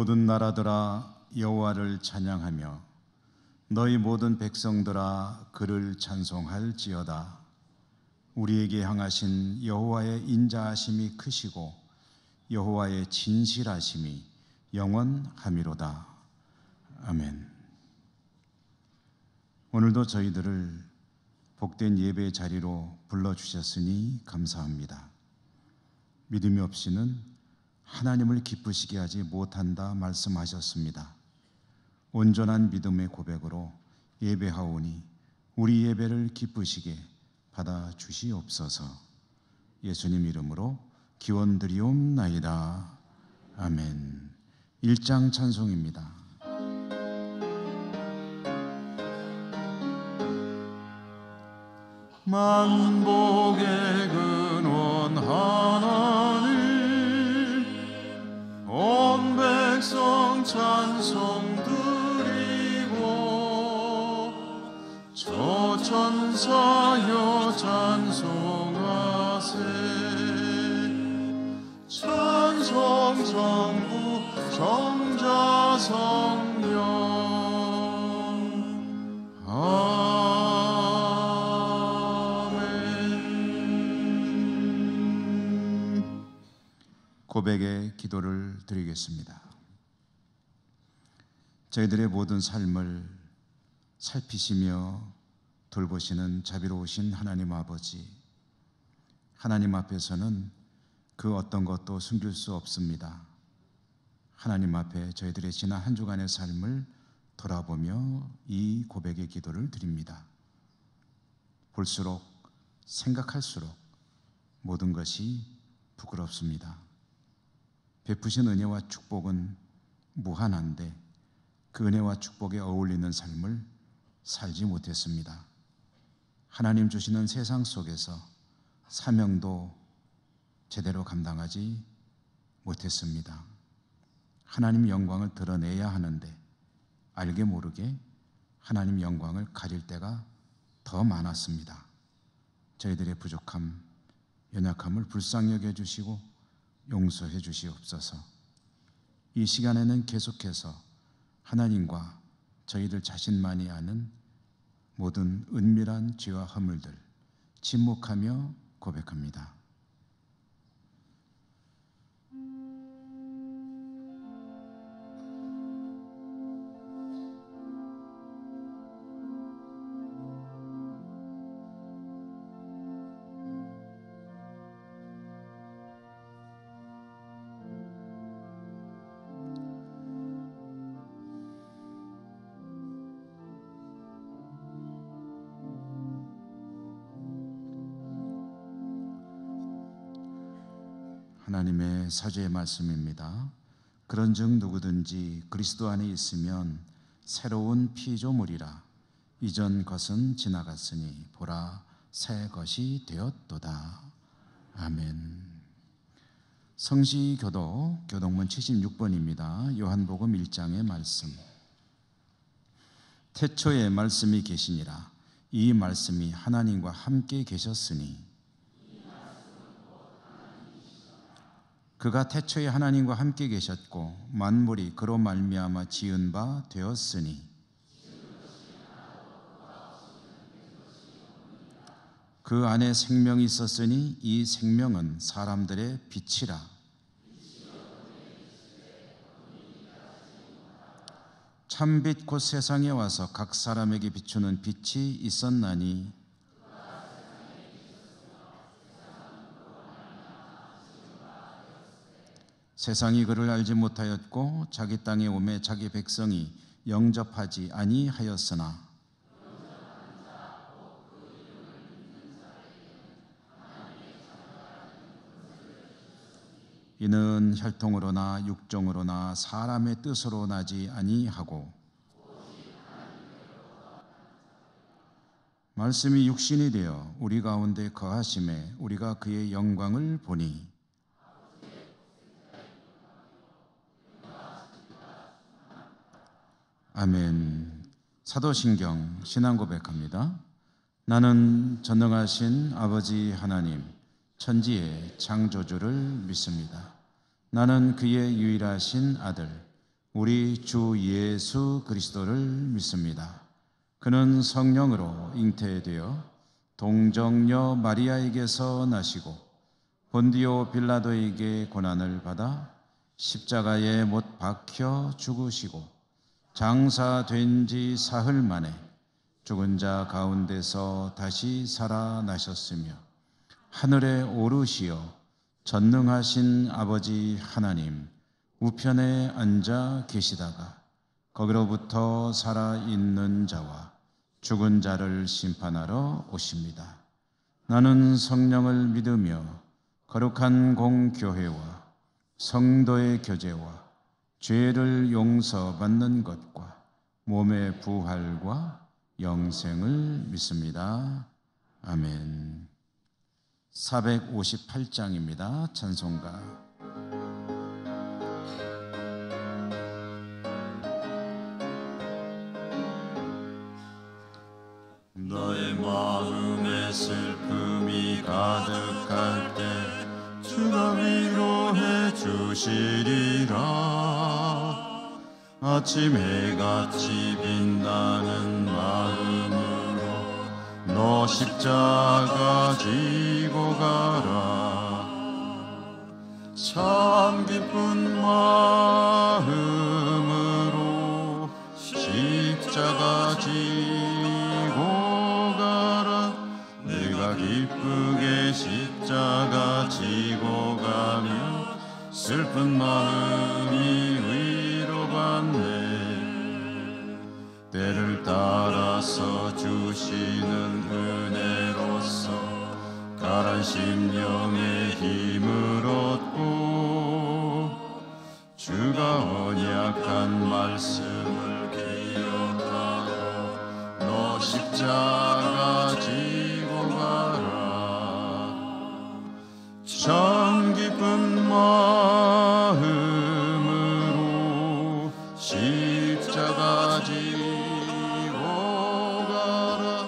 모든 나라들아 여호와를 찬양하며 너희 모든 백성들아 그를 찬송할지어다. 우리에게 향하신 여호와의 인자하심이 크시고 여호와의 진실하심이 영원하미로다. 아멘. 오늘도 저희들을 복된 예배 자리로 불러주셨으니 감사합니다. 믿음이 없이는 하나님을 기쁘시게 하지 못한다 말씀하셨습니다. 온전한 믿음의 고백으로 예배하오니 우리 예배를 기쁘시게 받아주시옵소서. 예수님 이름으로 기원드리옵나이다. 아멘. 1장 찬송입니다. 만복의 근원 하나님 온 백성 찬송 드리고 저 천사여 찬송하세. 찬송 성부 성자 성령 고백의 기도를 드리겠습니다. 저희들의 모든 삶을 살피시며 돌보시는 자비로우신 하나님 아버지, 하나님 앞에서는 그 어떤 것도 숨길 수 없습니다. 하나님 앞에 저희들의 지난 한 주간의 삶을 돌아보며 이 고백의 기도를 드립니다. 볼수록 생각할수록 모든 것이 부끄럽습니다. 베푸신 은혜와 축복은 무한한데 그 은혜와 축복에 어울리는 삶을 살지 못했습니다. 하나님 주시는 세상 속에서 사명도 제대로 감당하지 못했습니다. 하나님 영광을 드러내야 하는데 알게 모르게 하나님 영광을 가릴 때가 더 많았습니다. 저희들의 부족함, 연약함을 불쌍히 여겨주시고 용서해 주시옵소서. 이 시간에는 계속해서 하나님과 저희들 자신만이 아는 모든 은밀한 죄와 허물들 침묵하며 고백합니다. 하나님의 사죄의 말씀입니다. 그런즉 누구든지 그리스도 안에 있으면 새로운 피조물이라. 이전 것은 지나갔으니 보라 새 것이 되었도다. 아멘. 성시교도 교동문 76번입니다. 요한복음 1장의 말씀. 태초에 말씀이 계시니라. 이 말씀이 하나님과 함께 계셨으니 그가 태초에 하나님과 함께 계셨고 만물이 그로 말미암아 지은 바 되었으니 그 안에 생명이 있었으니 이 생명은 사람들의 빛이라. 참빛 곧 세상에 와서 각 사람에게 비추는 빛이 있었나니 세상이 그를 알지 못하였고 자기 땅에 오매 자기 백성이 영접하지 아니하였으나 이는 혈통으로나 육정으로나 사람의 뜻으로 나지 아니하고 말씀이 육신이 되어 우리 가운데 거하심에 우리가 그의 영광을 보니 아멘. 사도신경 신앙 고백합니다. 나는 전능하신 아버지 하나님 천지의 창조주를 믿습니다. 나는 그의 유일하신 아들 우리 주 예수 그리스도를 믿습니다. 그는 성령으로 잉태되어 동정녀 마리아에게서 나시고 본디오 빌라도에게 고난을 받아 십자가에 못 박혀 죽으시고 장사된 지 사흘 만에 죽은 자 가운데서 다시 살아나셨으며 하늘에 오르시어 전능하신 아버지 하나님 우편에 앉아 계시다가 거기로부터 살아있는 자와 죽은 자를 심판하러 오십니다. 나는 성령을 믿으며 거룩한 공교회와 성도의 교제와 죄를 용서받는 것과 몸의 부활과 영생을 믿습니다. 아멘. 458장입니다. 찬송가. 너의 마음에 슬픔이 가득할 때 주가 위로해 주시리라. 아침 해같이 빛나는 마음으로 너 십자가 지고 가라. 참 기쁜 마음으로 십자가 지고 가라. 내가 기쁘게 십자가 지고 가면 슬픈 마음이 위로받네. 때를 따라서 주시는 은혜로서 가란 심령의 힘을 얻고 주가 언약한 말씀을 기억하고 너 십자가 지고 가라. 참 기쁜 마음으로 십자가 지고 가라.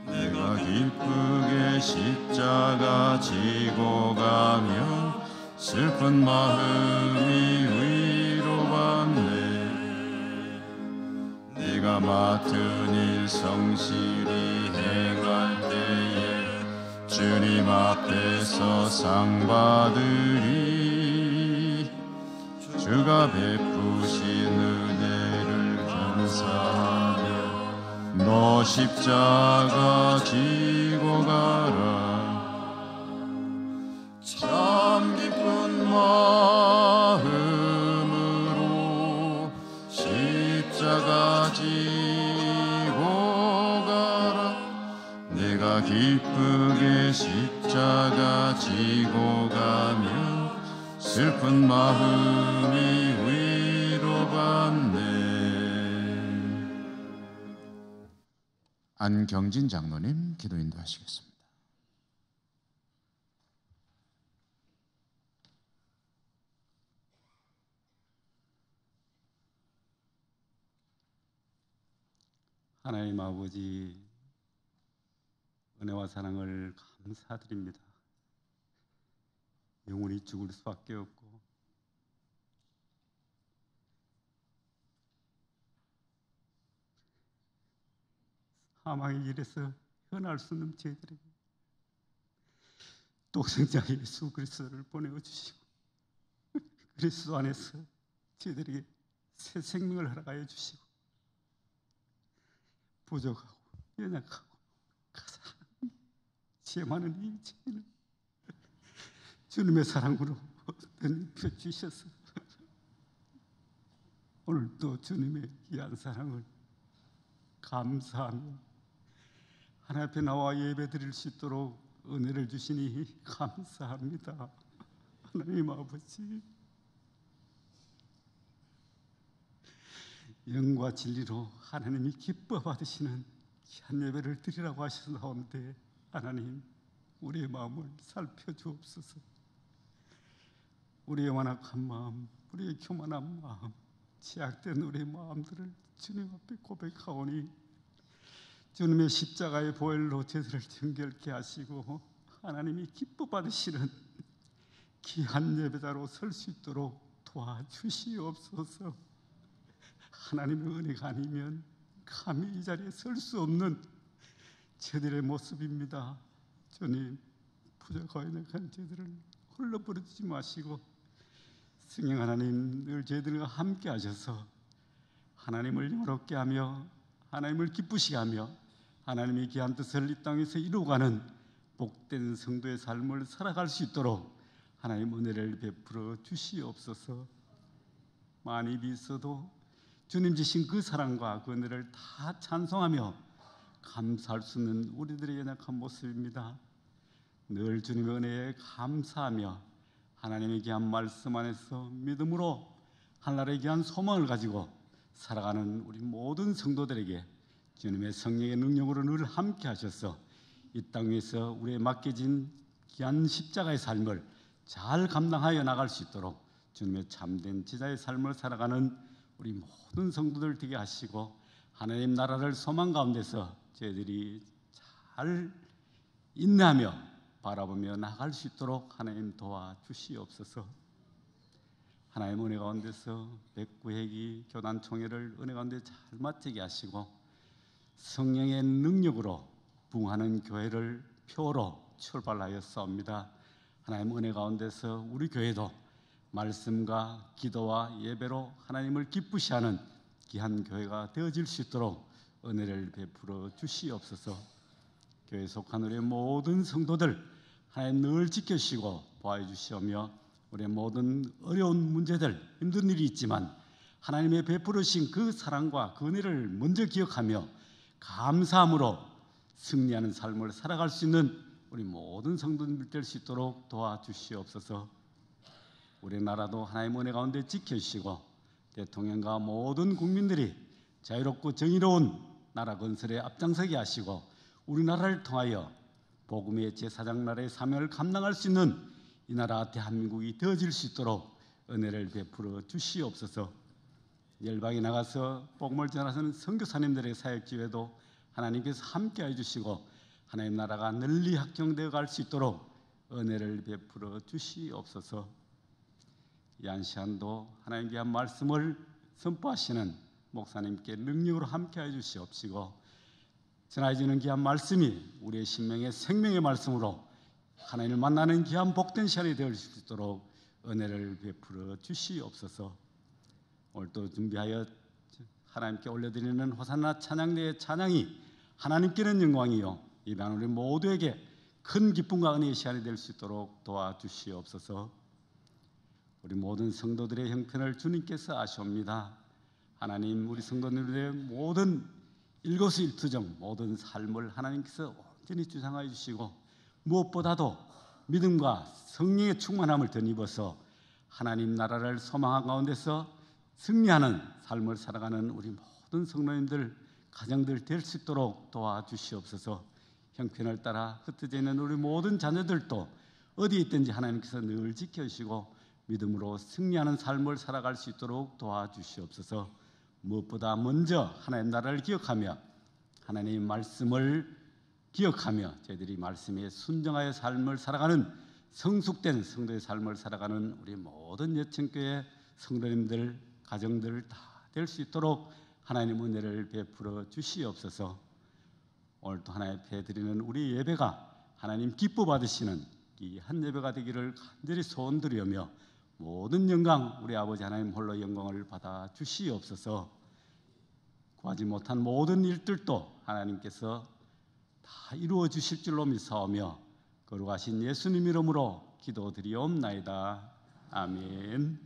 내가 기쁘게 십자가 지고 가면 슬픈 마음이 위로받네. 네가 맡은 일 성실히 행할 때에 주님 앞에서 상 받으리. 주가 베푸신 은혜를 감사하며 너 십자가 지고 가라. 참 기쁜 마음으로 십자가 지고 가라. 내가 기쁘게 십자가 지고 가면 슬픈 마음이 위로받네. 안경진 장로님 기도 인도하시겠습니다. 하나님 아버지, 은혜와 사랑을 감사드립니다. 영혼이 죽을 수밖에 없고 사망의 길에서 헤어날 수 없는 저희들에게 독생자 예수 그리스도를 보내주시고 그리스도 안에서 저희들에게 새 생명을 허락하여 주시고 부족하고 연약하고 가장 죄 많은 이 죄는 주님의 사랑으로 펴주셔서 오늘도 주님의 귀한 사랑을 감사하며 하나님 앞에 나와 예배 드릴 수 있도록 은혜를 주시니 감사합니다. 하나님 아버지, 영과 진리로 하나님이 기뻐 받으시는 귀한 예배를 드리라고 하셨사온데 하나님, 우리의 마음을 살펴주옵소서. 우리의 완악한 마음, 우리의 교만한 마음, 제약된 우리의 마음들을 주님 앞에 고백하오니 주님의 십자가의 보혈로 저희들을 정결케 하시고 하나님이 기뻐 받으시는 귀한 예배자로 설 수 있도록 도와주시옵소서. 하나님의 은혜가 아니면 감히 이 자리에 설 수 없는 저들의 모습입니다. 주님, 부족하고 연약한 저들을 홀로 버리지 마시고 성령 하나님 늘 저희들과 함께 하셔서 하나님을 영화롭게 하며 하나님을 기쁘시게 하며 하나님의 귀한 뜻을 이 땅에서 이루어가는 복된 성도의 삶을 살아갈 수 있도록 하나님 은혜를 베풀어 주시옵소서. 많이 있어도 주님 주신 그 사랑과 그 은혜를 다 찬송하며 감사할 수 있는 우리들의 연약한 모습입니다. 늘 주님의 은혜에 감사하며 하나님의 귀한 말씀 안에서 믿음으로 하늘나라의 귀한 소망을 가지고 살아가는 우리 모든 성도들에게 주님의 성령의 능력으로 늘 함께 하셔서 이 땅 위에서 우리에 맡겨진 귀한 십자가의 삶을 잘 감당하여 나갈 수 있도록 주님의 참된 제자의 삶을 살아가는 우리 모든 성도들 되게 하시고 하나님 나라를 소망 가운데서 저희들이 잘 인내하며 바라보며 나갈 수 있도록 하나님 도와주시옵소서. 하나님 은혜 가운데서 백구회기 교단총회를 은혜 가운데 잘 마치게 하시고 성령의 능력으로 부흥하는 교회를 표로 출발하였사옵니다. 하나님 은혜 가운데서 우리 교회도 말씀과 기도와 예배로 하나님을 기쁘시하는 귀한 교회가 되어질 수 있도록 은혜를 베풀어 주시옵소서. 교회에 속한 우리의 모든 성도들 하나님 늘 지켜주시고 보호해 주시오며 우리의 모든 어려운 문제들 힘든 일이 있지만 하나님의 베풀으신 그 사랑과 그 은혜를 먼저 기억하며 감사함으로 승리하는 삶을 살아갈 수 있는 우리 모든 성도들 될 수 있도록 도와주시옵소서. 우리나라도 하나님의 은혜 가운데 지켜주시고 대통령과 모든 국민들이 자유롭고 정의로운 나라 건설에 앞장서게 하시고 우리나라를 통하여 복음의 제사장 나라의 사명을 감당할 수 있는 이 나라 대한민국이 되어질 수 있도록 은혜를 베풀어 주시옵소서. 열방에 나가서 복음을 전하시는 선교사님들의 사역 기회도 하나님께서 함께해 주시고 하나님 나라가 널리 확장되어 갈 수 있도록 은혜를 베풀어 주시옵소서. 이 한 시간도 하나님의 귀한 말씀을 선포하시는 목사님께 능력으로 함께해 주시옵시고 전해지는 귀한 말씀이 우리의 신명의 생명의 말씀으로 하나님을 만나는 귀한 복된 시간이 되어 수 있도록 은혜를 베풀어 주시옵소서. 오늘도 준비하여 하나님께 올려드리는 호산나 찬양대의 찬양이 하나님께는 영광이요 예배하는 우리 모두에게 큰 기쁨과 은혜의 시간이 될 수 있도록 도와주시옵소서. 우리 모든 성도들의 형편을 주님께서 아시옵니다. 하나님 우리 성도들의 모든 일거수일투정 모든 삶을 하나님께서 온전히 주장하여 주시고 무엇보다도 믿음과 성령의 충만함을 덧입어서 하나님 나라를 소망한 가운데서 승리하는 삶을 살아가는 우리 모든 성도님들 가정들 될 수 있도록 도와주시옵소서. 형편을 따라 흩어져 있는 우리 모든 자녀들도 어디에 있든지 하나님께서 늘 지켜주시고 믿음으로 승리하는 삶을 살아갈 수 있도록 도와주시옵소서. 무엇보다 먼저 하나님 나라를 기억하며 하나님의 말씀을 기억하며 저희들이 말씀에 순종하여 삶을 살아가는 성숙된 성도의 삶을 살아가는 우리 모든 여천교회 성도님들 가정들 다 될 수 있도록 하나님 은혜를 베풀어 주시옵소서. 오늘도 하나님 앞에 드리는 우리 예배가 하나님 기뻐 받으시는 이 한 예배가 되기를 간절히 소원드리며 모든 영광 우리 아버지 하나님 홀로 영광을 받아 주시옵소서. 구하지 못한 모든 일들도 하나님께서 다 이루어 주실 줄로 믿사오며 거룩하신 예수님 이름으로 기도드리옵나이다. 아멘.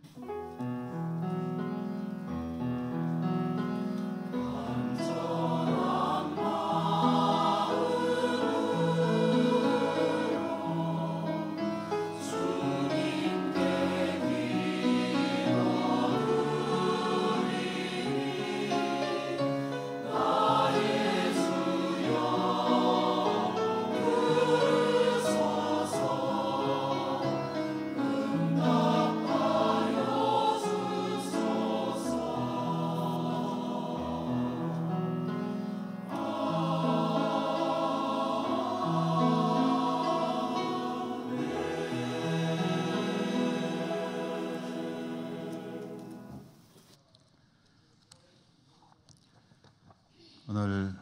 오늘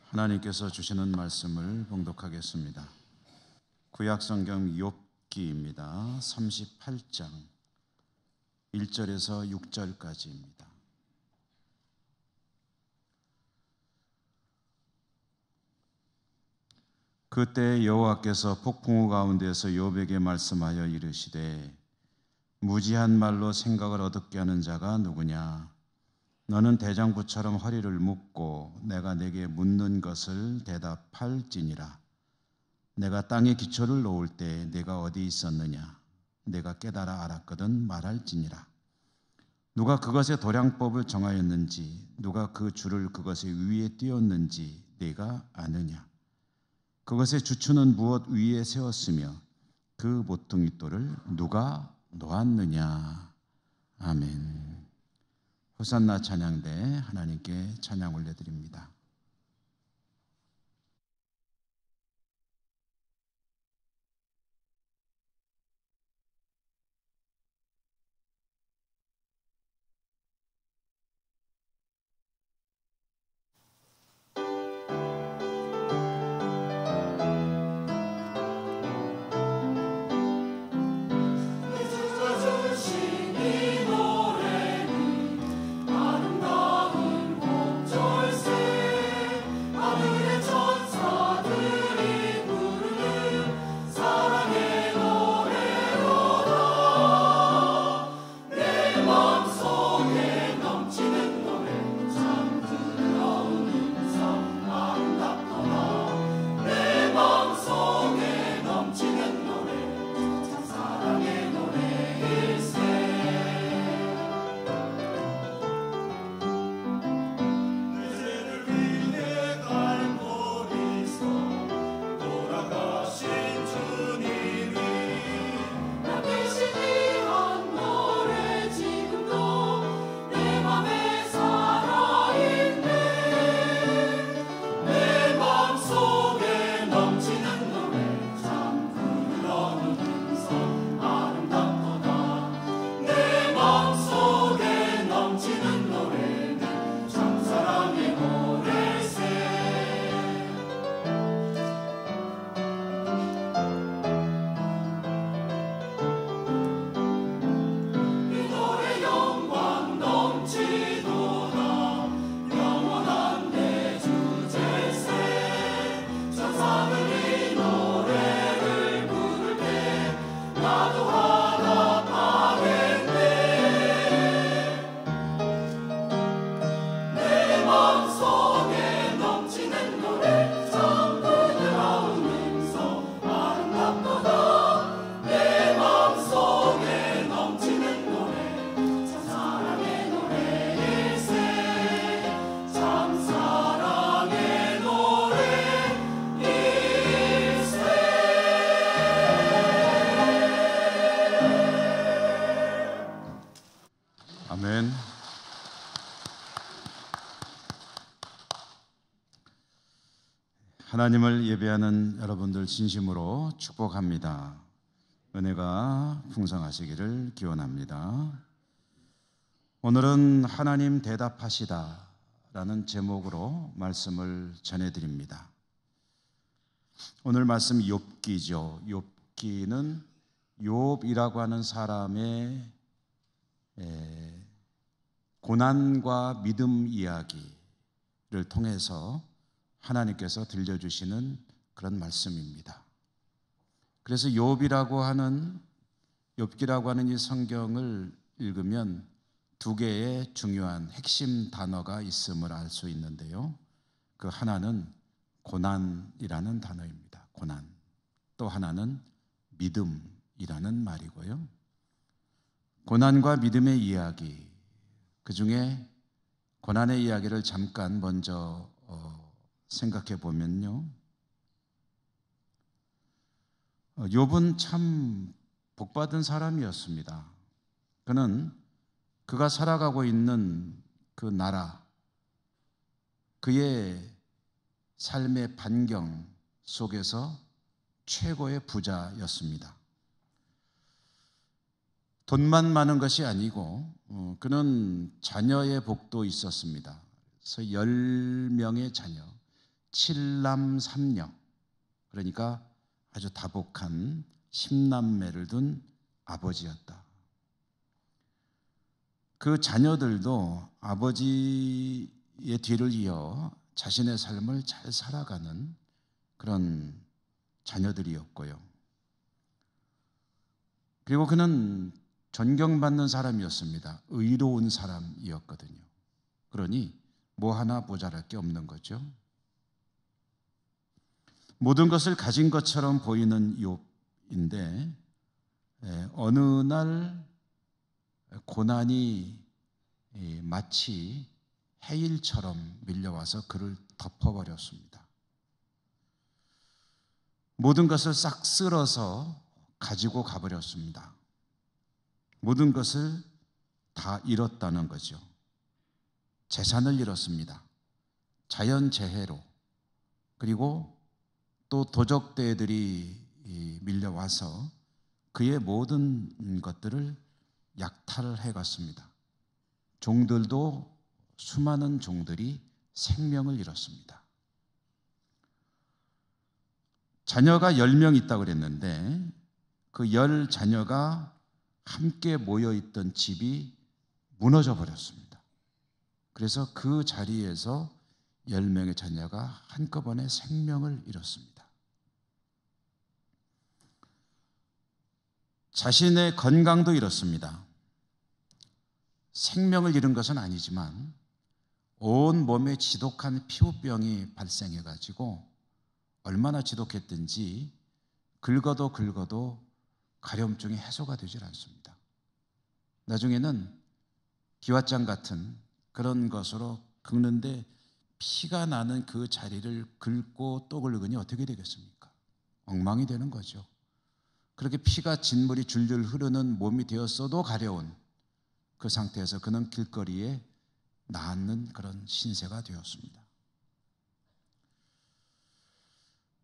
하나님께서 주시는 말씀을 봉독하겠습니다. 구약성경 욥기입니다. 38장 1절에서 6절까지입니다. 그때 여호와께서 폭풍우 가운데서 욥에게 말씀하여 이르시되 무지한 말로 생각을 어둡게 하는 자가 누구냐? 너는 대장부처럼 허리를 묶고 내가 내게 묻는 것을 대답할지니라. 내가 땅에 기초를 놓을 때 내가 어디 있었느냐? 내가 깨달아 알았거든 말할지니라. 누가 그것의 도량법을 정하였는지, 누가 그 줄을 그것의 위에 띄웠는지 내가 아느냐? 그것의 주추는 무엇 위에 세웠으며 그 모퉁이돌을 누가 놓았느냐? 아멘. 호산나 찬양대 하나님께 찬양 올려드립니다. 아멘. 하나님을 예배하는 여러분들 진심으로 축복합니다. 은혜가 풍성하시기를 기원합니다. 오늘은 하나님 대답하시다 라는 제목으로 말씀을 전해드립니다. 오늘 말씀 욥기죠. 욥기는 욥이라고 하는 사람의 고난과 믿음 이야기를 통해서 하나님께서 들려주시는 그런 말씀입니다. 그래서 욥기라고 하는 이 성경을 읽으면 두 개의 중요한 핵심 단어가 있음을 알 수 있는데요. 그 하나는 고난이라는 단어입니다. 고난. 또 하나는 믿음이라는 말이고요. 고난과 믿음의 이야기, 그 중에 고난의 이야기를 잠깐 먼저 생각해 보면요. 욥은 참 복받은 사람이었습니다. 그가 살아가고 있는 그 나라, 그의 삶의 반경 속에서 최고의 부자였습니다. 돈만 많은 것이 아니고 그는 자녀의 복도 있었습니다. 그래서 10명의 자녀, 7남 3녀, 그러니까 아주 다복한 10남매를 둔 아버지였다. 그 자녀들도 아버지의 뒤를 이어 자신의 삶을 잘 살아가는 그런 자녀들이었고요. 그리고 그는 존경받는 사람이었습니다. 의로운 사람이었거든요. 그러니 뭐 하나 모자랄 게 없는 거죠. 모든 것을 가진 것처럼 보이는 욥인데 어느 날 고난이 마치 해일처럼 밀려와서 그를 덮어버렸습니다. 모든 것을 싹 쓸어서 가지고 가버렸습니다. 모든 것을 다 잃었다는 거죠. 재산을 잃었습니다. 자연재해로. 그리고 또 도적대들이 밀려와서 그의 모든 것들을 약탈을 해갔습니다. 종들도 수많은 종들이 생명을 잃었습니다. 자녀가 10명 있다고 그랬는데 그 10자녀가 함께 모여있던 집이 무너져 버렸습니다. 그래서 그 자리에서 10명의 자녀가 한꺼번에 생명을 잃었습니다. 자신의 건강도 잃었습니다. 생명을 잃은 것은 아니지만 온 몸에 지독한 피부병이 발생해가지고 얼마나 지독했든지 긁어도 가려움증이 해소가 되질 않습니다. 나중에는 기왓장 같은 그런 것으로 긁는데 피가 나는 그 자리를 긁고 또 긁으니 어떻게 되겠습니까? 엉망이 되는 거죠. 그렇게 피가 진물이 줄줄 흐르는 몸이 되었어도 가려운 그 상태에서 그는 길거리에 낫는 그런 신세가 되었습니다.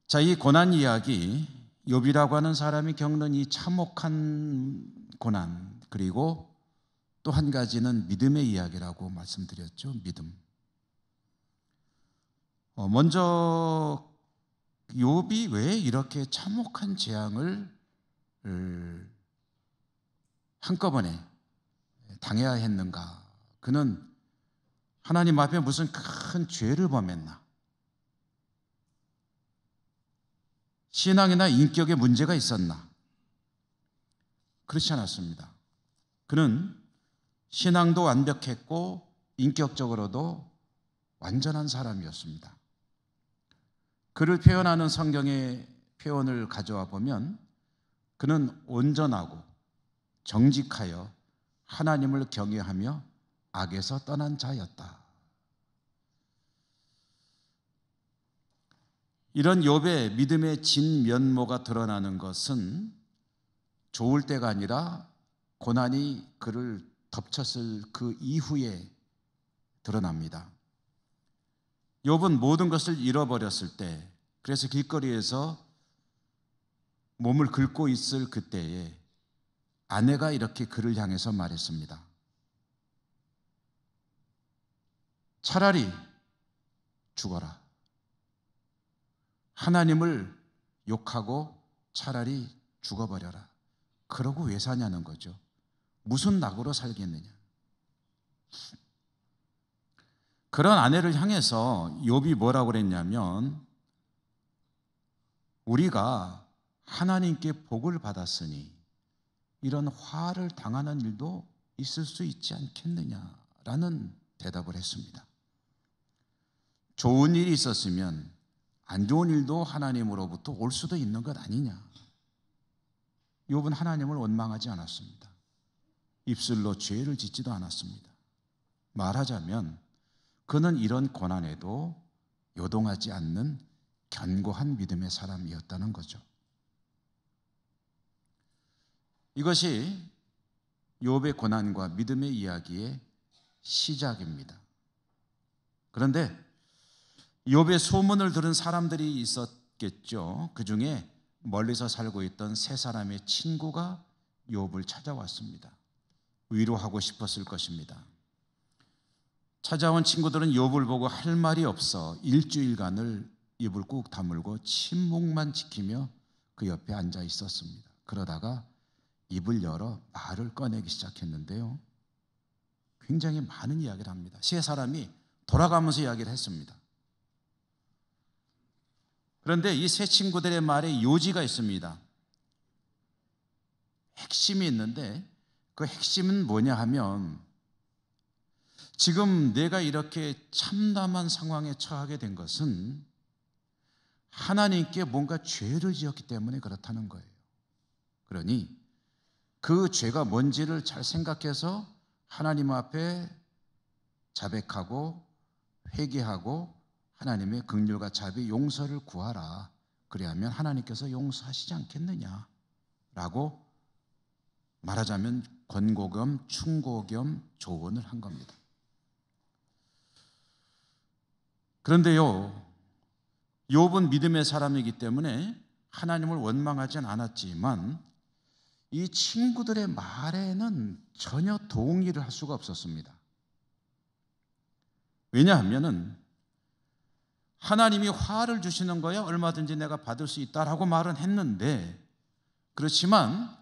자, 이 고난 이야기, 욥이라고 하는 사람이 겪는 이 참혹한 고난, 그리고 또 한 가지는 믿음의 이야기라고 말씀드렸죠. 믿음. 먼저 욥이 왜 이렇게 참혹한 재앙을 한꺼번에 당해야 했는가? 그는 하나님 앞에 무슨 큰 죄를 범했나? 신앙이나 인격에 문제가 있었나? 그렇지 않았습니다. 그는 신앙도 완벽했고 인격적으로도 완전한 사람이었습니다. 그를 표현하는 성경의 표현을 가져와 보면 그는 온전하고 정직하여 하나님을 경외하며 악에서 떠난 자였다. 이런 욥의 믿음의 진면모가 드러나는 것은 좋을 때가 아니라 고난이 그를 덮쳤을 그 이후에 드러납니다. 욥은 모든 것을 잃어버렸을 때, 그래서 길거리에서 몸을 긁고 있을 그때에 아내가 이렇게 그를 향해서 말했습니다. 차라리 죽어라. 하나님을 욕하고 차라리 죽어버려라. 그러고 왜 사냐는 거죠. 무슨 낙으로 살겠느냐. 그런 아내를 향해서 욥이 뭐라고 그랬냐면, 우리가 하나님께 복을 받았으니 이런 화를 당하는 일도 있을 수 있지 않겠느냐라는 대답을 했습니다. 좋은 일이 있었으면 안 좋은 일도 하나님으로부터 올 수도 있는 것 아니냐. 욥은 하나님을 원망하지 않았습니다. 입술로 죄를 짓지도 않았습니다. 말하자면 그는 이런 고난에도 요동하지 않는 견고한 믿음의 사람이었다는 거죠. 이것이 욥의 고난과 믿음의 이야기의 시작입니다. 그런데 욥의 소문을 들은 사람들이 있었겠죠. 그 중에 멀리서 살고 있던 세 사람의 친구가 욥을 찾아왔습니다. 위로하고 싶었을 것입니다. 찾아온 친구들은 욥을 보고 할 말이 없어 일주일간을 입을 꾹 다물고 침묵만 지키며 그 옆에 앉아 있었습니다. 그러다가 입을 열어 말을 꺼내기 시작했는데요, 굉장히 많은 이야기를 합니다. 세 사람이 돌아가면서 이야기를 했습니다. 그런데 이 세 친구들의 말에 요지가 있습니다. 핵심이 있는데 그 핵심은 뭐냐 하면, 지금 내가 이렇게 참담한 상황에 처하게 된 것은 하나님께 뭔가 죄를 지었기 때문에 그렇다는 거예요. 그러니 그 죄가 뭔지를 잘 생각해서 하나님 앞에 자백하고 회개하고 하나님의 긍휼과 자비, 용서를 구하라. 그래야면 하나님께서 용서하시지 않겠느냐라고 말하자면 권고 겸 충고 겸 조언을 한 겁니다. 그런데요, 욥은 믿음의 사람이기 때문에 하나님을 원망하진 않았지만 이 친구들의 말에는 전혀 동의를 할 수가 없었습니다. 왜냐하면은 하나님이 화를 주시는 거야 얼마든지 내가 받을 수 있다라고 말은 했는데, 그렇지만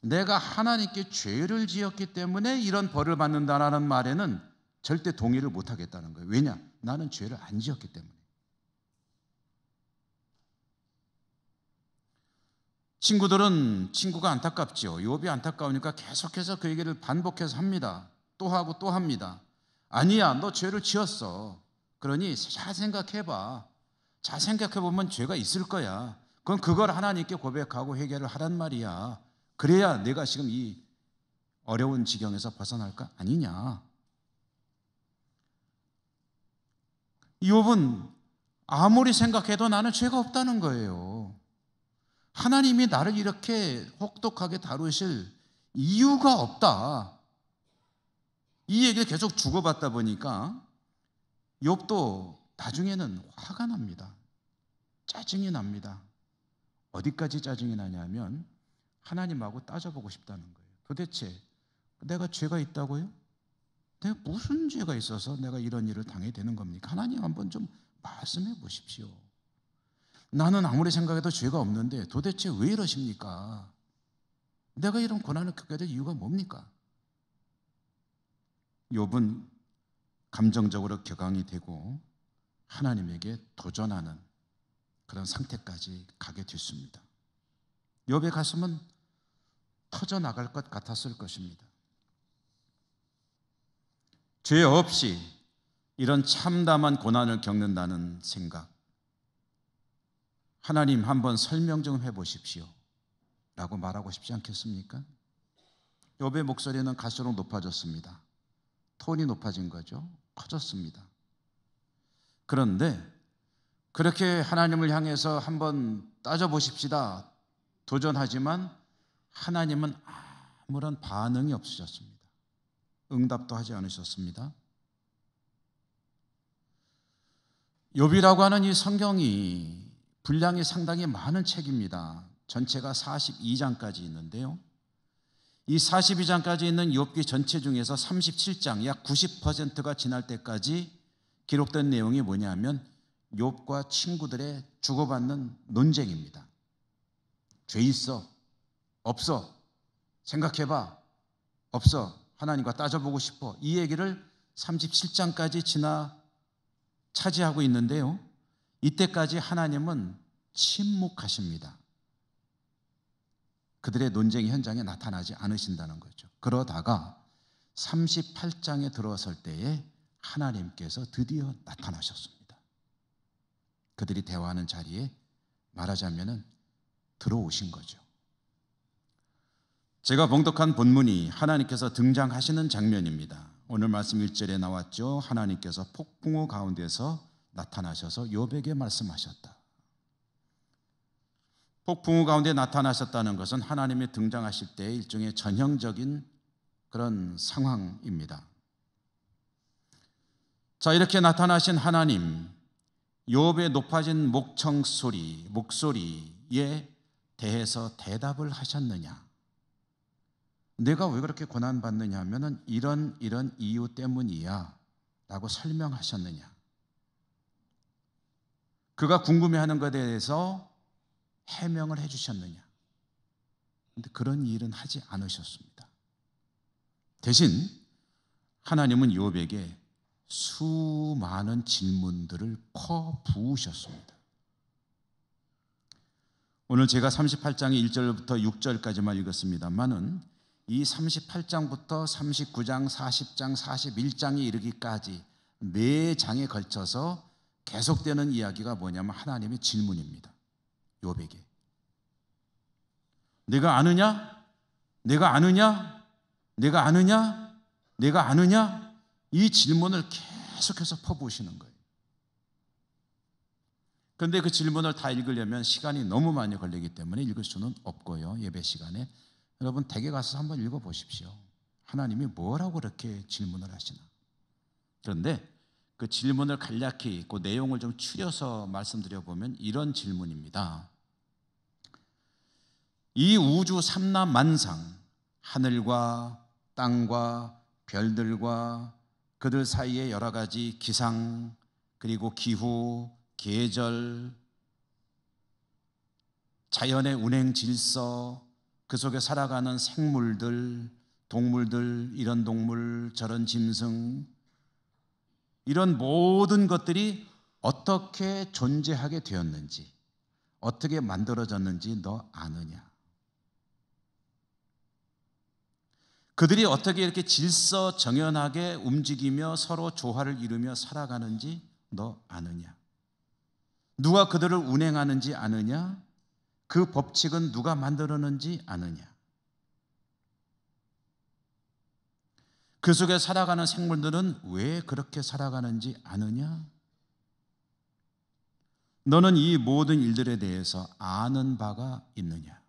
내가 하나님께 죄를 지었기 때문에 이런 벌을 받는다라는 말에는 절대 동의를 못 하겠다는 거예요. 왜냐? 나는 죄를 안 지었기 때문에. 친구가 안타깝죠. 욥이 안타까우니까 계속해서 그 얘기를 반복해서 합니다. 또 하고 또 합니다. 아니야, 너 죄를 지었어. 그러니 잘 생각해봐. 잘 생각해보면 죄가 있을 거야. 그건 그걸 하나님께 고백하고 회개를 하란 말이야. 그래야 내가 지금 이 어려운 지경에서 벗어날 거 아니냐. 욥은 아무리 생각해도 나는 죄가 없다는 거예요. 하나님이 나를 이렇게 혹독하게 다루실 이유가 없다. 이 얘기를 계속 주고받다 보니까 욥도 나중에는 화가 납니다. 짜증이 납니다. 어디까지 짜증이 나냐면 하나님하고 따져보고 싶다는 거예요. 도대체 내가 죄가 있다고요? 내가 무슨 죄가 있어서 내가 이런 일을 당해야 되는 겁니까? 하나님 한번 좀 말씀해 보십시오. 나는 아무리 생각해도 죄가 없는데 도대체 왜 이러십니까? 내가 이런 고난을 겪게 될 이유가 뭡니까? 욥은 감정적으로 격앙이 되고 하나님에게 도전하는 그런 상태까지 가게 됐습니다. 욥의 가슴은 터져나갈 것 같았을 것입니다. 죄 없이 이런 참담한 고난을 겪는다는 생각, 하나님 한번 설명 좀 해보십시오 라고 말하고 싶지 않겠습니까? 욥의 목소리는 갈수록 높아졌습니다. 톤이 높아진 거죠. 커졌습니다. 그런데 그렇게 하나님을 향해서 한번 따져보십시다 도전하지만 하나님은 아무런 반응이 없으셨습니다. 응답도 하지 않으셨습니다. 욥이라고 하는 이 성경이 분량이 상당히 많은 책입니다. 전체가 42장까지 있는데요, 이 42장까지 있는 욥기 전체 중에서 37장, 약 90%가 지날 때까지 기록된 내용이 뭐냐면 욥과 친구들의 주고받는 논쟁입니다. 죄 있어? 없어? 생각해봐? 없어? 하나님과 따져보고 싶어? 이 얘기를 37장까지 차지하고 있는데요, 이때까지 하나님은 침묵하십니다. 그들의 논쟁 현장에 나타나지 않으신다는 거죠. 그러다가 38장에 들어설 때에 하나님께서 드디어 나타나셨습니다. 그들이 대화하는 자리에 말하자면 들어오신 거죠. 제가 봉독한 본문이 하나님께서 등장하시는 장면입니다. 오늘 말씀 1절에 나왔죠. 하나님께서 폭풍우 가운데서 나타나셔서 욥에게 말씀하셨다. 폭풍우 가운데 나타나셨다는 것은 하나님이 등장하실 때의 일종의 전형적인 그런 상황입니다. 자, 이렇게 나타나신 하나님, 욥의 높아진 목소리에 대해서 대답을 하셨느냐? 내가 왜 그렇게 고난받느냐 하면은 이런 이유 때문이야 라고 설명하셨느냐? 그가 궁금해하는 것에 대해서 해명을 해주셨느냐? 그런데 그런 일은 하지 않으셨습니다. 대신 하나님은 욥에게 수많은 질문들을 퍼부으셨습니다. 오늘 제가 38장의 1절부터 6절까지만 읽었습니다만은 이 38장부터 39장, 40장, 41장에 이르기까지 4장에 걸쳐서 계속되는 이야기가 뭐냐면 하나님의 질문입니다. 욥에게. 내가 아느냐? 내가 아느냐? 내가 아느냐? 내가 아느냐? 이 질문을 계속해서 퍼부으시는 거예요. 그런데 그 질문을 다 읽으려면 시간이 너무 많이 걸리기 때문에 읽을 수는 없고요. 예배 시간에. 여러분 댁에 가서 한번 읽어보십시오. 하나님이 뭐라고 그렇게 질문을 하시나. 그런데 그 질문을 간략히 그 내용을 좀 추려서 말씀드려보면 이런 질문입니다. 이 우주 삼라만상, 하늘과 땅과 별들과 그들 사이의 여러 가지 기상, 그리고 기후, 계절, 자연의 운행 질서, 그 속에 살아가는 생물들, 동물들, 이런 동물, 저런 짐승, 이런 모든 것들이 어떻게 존재하게 되었는지, 어떻게 만들어졌는지 너 아느냐? 그들이 어떻게 이렇게 질서정연하게 움직이며 서로 조화를 이루며 살아가는지 너 아느냐? 누가 그들을 운행하는지 아느냐? 그 법칙은 누가 만들었는지 아느냐? 그 속에 살아가는 생물들은 왜 그렇게 살아가는지 아느냐? 너는 이 모든 일들에 대해서 아는 바가 있느냐?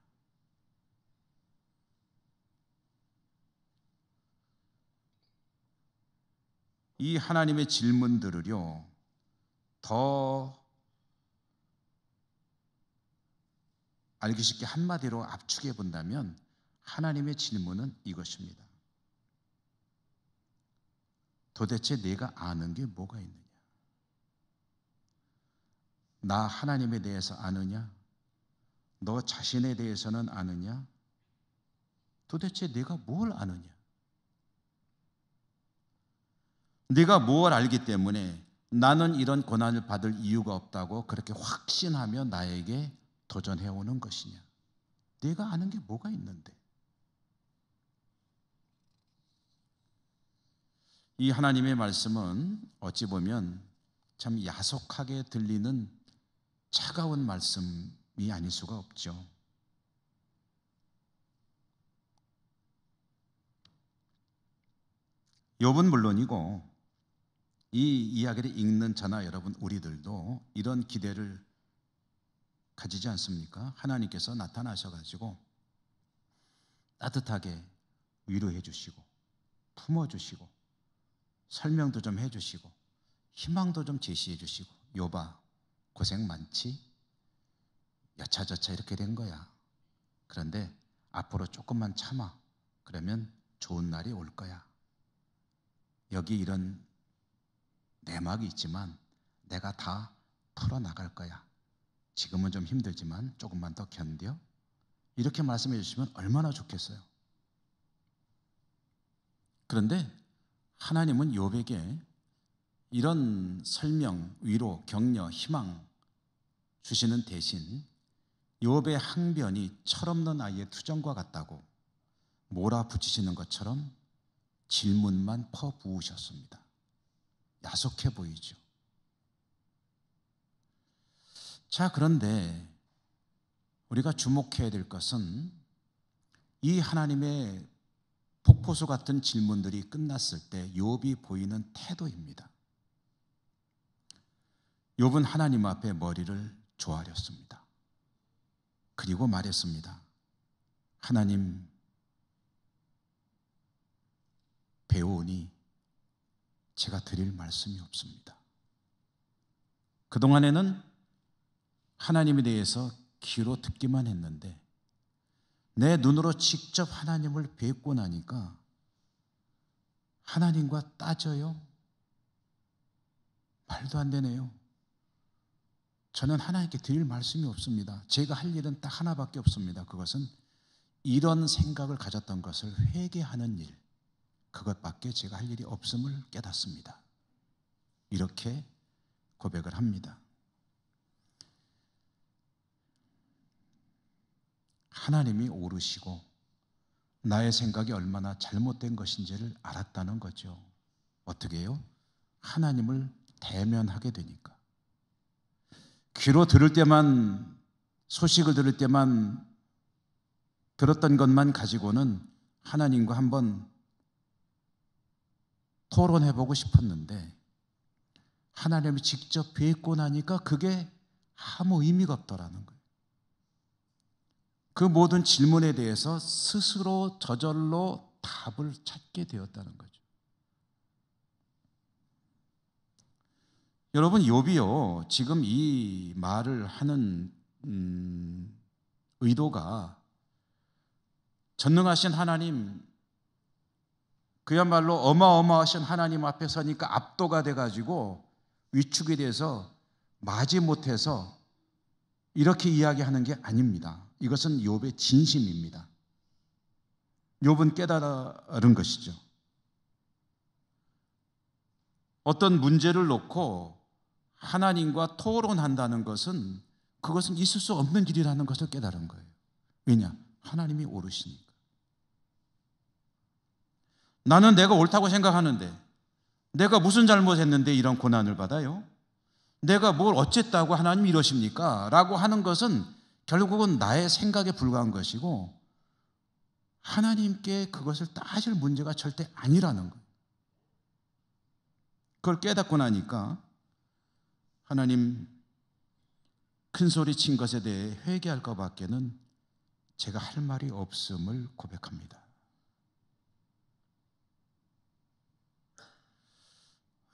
이 하나님의 질문들을요, 더 알기 쉽게 한마디로 압축해 본다면 하나님의 질문은 이것입니다. 도대체 내가 아는 게 뭐가 있느냐? 나 하나님에 대해서 아느냐? 너 자신에 대해서는 아느냐? 도대체 내가 뭘 아느냐? 네가 뭘 알기 때문에 나는 이런 고난을 받을 이유가 없다고 그렇게 확신하며 나에게 도전해오는 것이냐? 네가 아는 게 뭐가 있는데? 이 하나님의 말씀은 어찌 보면 참 야속하게 들리는 차가운 말씀이 아닐 수가 없죠. 욥은 물론이고 이 이야기를 읽는 저나 여러분 우리들도 이런 기대를 가지지 않습니까? 하나님께서 나타나셔가지고 따뜻하게 위로해 주시고 품어주시고 설명도 좀 해주시고 희망도 좀 제시해 주시고 욥아 고생 많지? 여차저차 이렇게 된 거야. 그런데 앞으로 조금만 참아. 그러면 좋은 날이 올 거야. 여기 이런 내막이 있지만 내가 다 풀어나갈 거야. 지금은 좀 힘들지만 조금만 더 견뎌. 이렇게 말씀해 주시면 얼마나 좋겠어요. 그런데 하나님은 욥에게 이런 설명, 위로, 격려, 희망 주시는 대신 욥의 항변이 철없는 아이의 투정과 같다고 몰아붙이시는 것처럼 질문만 퍼부으셨습니다. 야속해 보이죠. 자, 그런데 우리가 주목해야 될 것은 이 하나님의 폭포수 같은 질문들이 끝났을 때 욥이 보이는 태도입니다. 욥은 하나님 앞에 머리를 조아렸습니다. 그리고 말했습니다. 하나님, 배우니 제가 드릴 말씀이 없습니다. 그동안에는 하나님에 대해서 귀로 듣기만 했는데 내 눈으로 직접 하나님을 뵙고 나니까 하나님과 따져요? 말도 안 되네요. 저는 하나님께 드릴 말씀이 없습니다. 제가 할 일은 딱 하나밖에 없습니다. 그것은 이런 생각을 가졌던 것을 회개하는 일, 그것밖에 제가 할 일이 없음을 깨닫습니다. 이렇게 고백을 합니다. 하나님이 오르시고 나의 생각이 얼마나 잘못된 것인지를 알았다는 거죠. 어떻게 해요? 하나님을 대면하게 되니까. 귀로 들을 때만, 소식을 들을 때만 들었던 것만 가지고는 하나님과 한번 토론해보고 싶었는데 하나님이 직접 뵙고 나니까 그게 아무 의미가 없더라는 거예요. 그 모든 질문에 대해서 스스로 저절로 답을 찾게 되었다는 거죠. 여러분, 욥이요, 지금 이 말을 하는 의도가 전능하신 하나님, 그야말로 어마어마하신 하나님 앞에 서니까 압도가 돼가지고 위축이 돼서 마지못해서 이렇게 이야기하는 게 아닙니다. 이것은 욥의 진심입니다. 욥은 깨달은 것이죠. 어떤 문제를 놓고 하나님과 토론한다는 것은 그것은 있을 수 없는 일이라는 것을 깨달은 거예요. 왜냐? 하나님이 오르시니까. 나는 내가 옳다고 생각하는데 내가 무슨 잘못했는데 이런 고난을 받아요? 내가 뭘 어쨌다고 하나님 이러십니까? 라고 하는 것은 결국은 나의 생각에 불과한 것이고 하나님께 그것을 따질 문제가 절대 아니라는 거예요. 그걸 깨닫고 나니까 하나님, 큰 소리 친 것에 대해 회개할 것밖에는 제가 할 말이 없음을 고백합니다.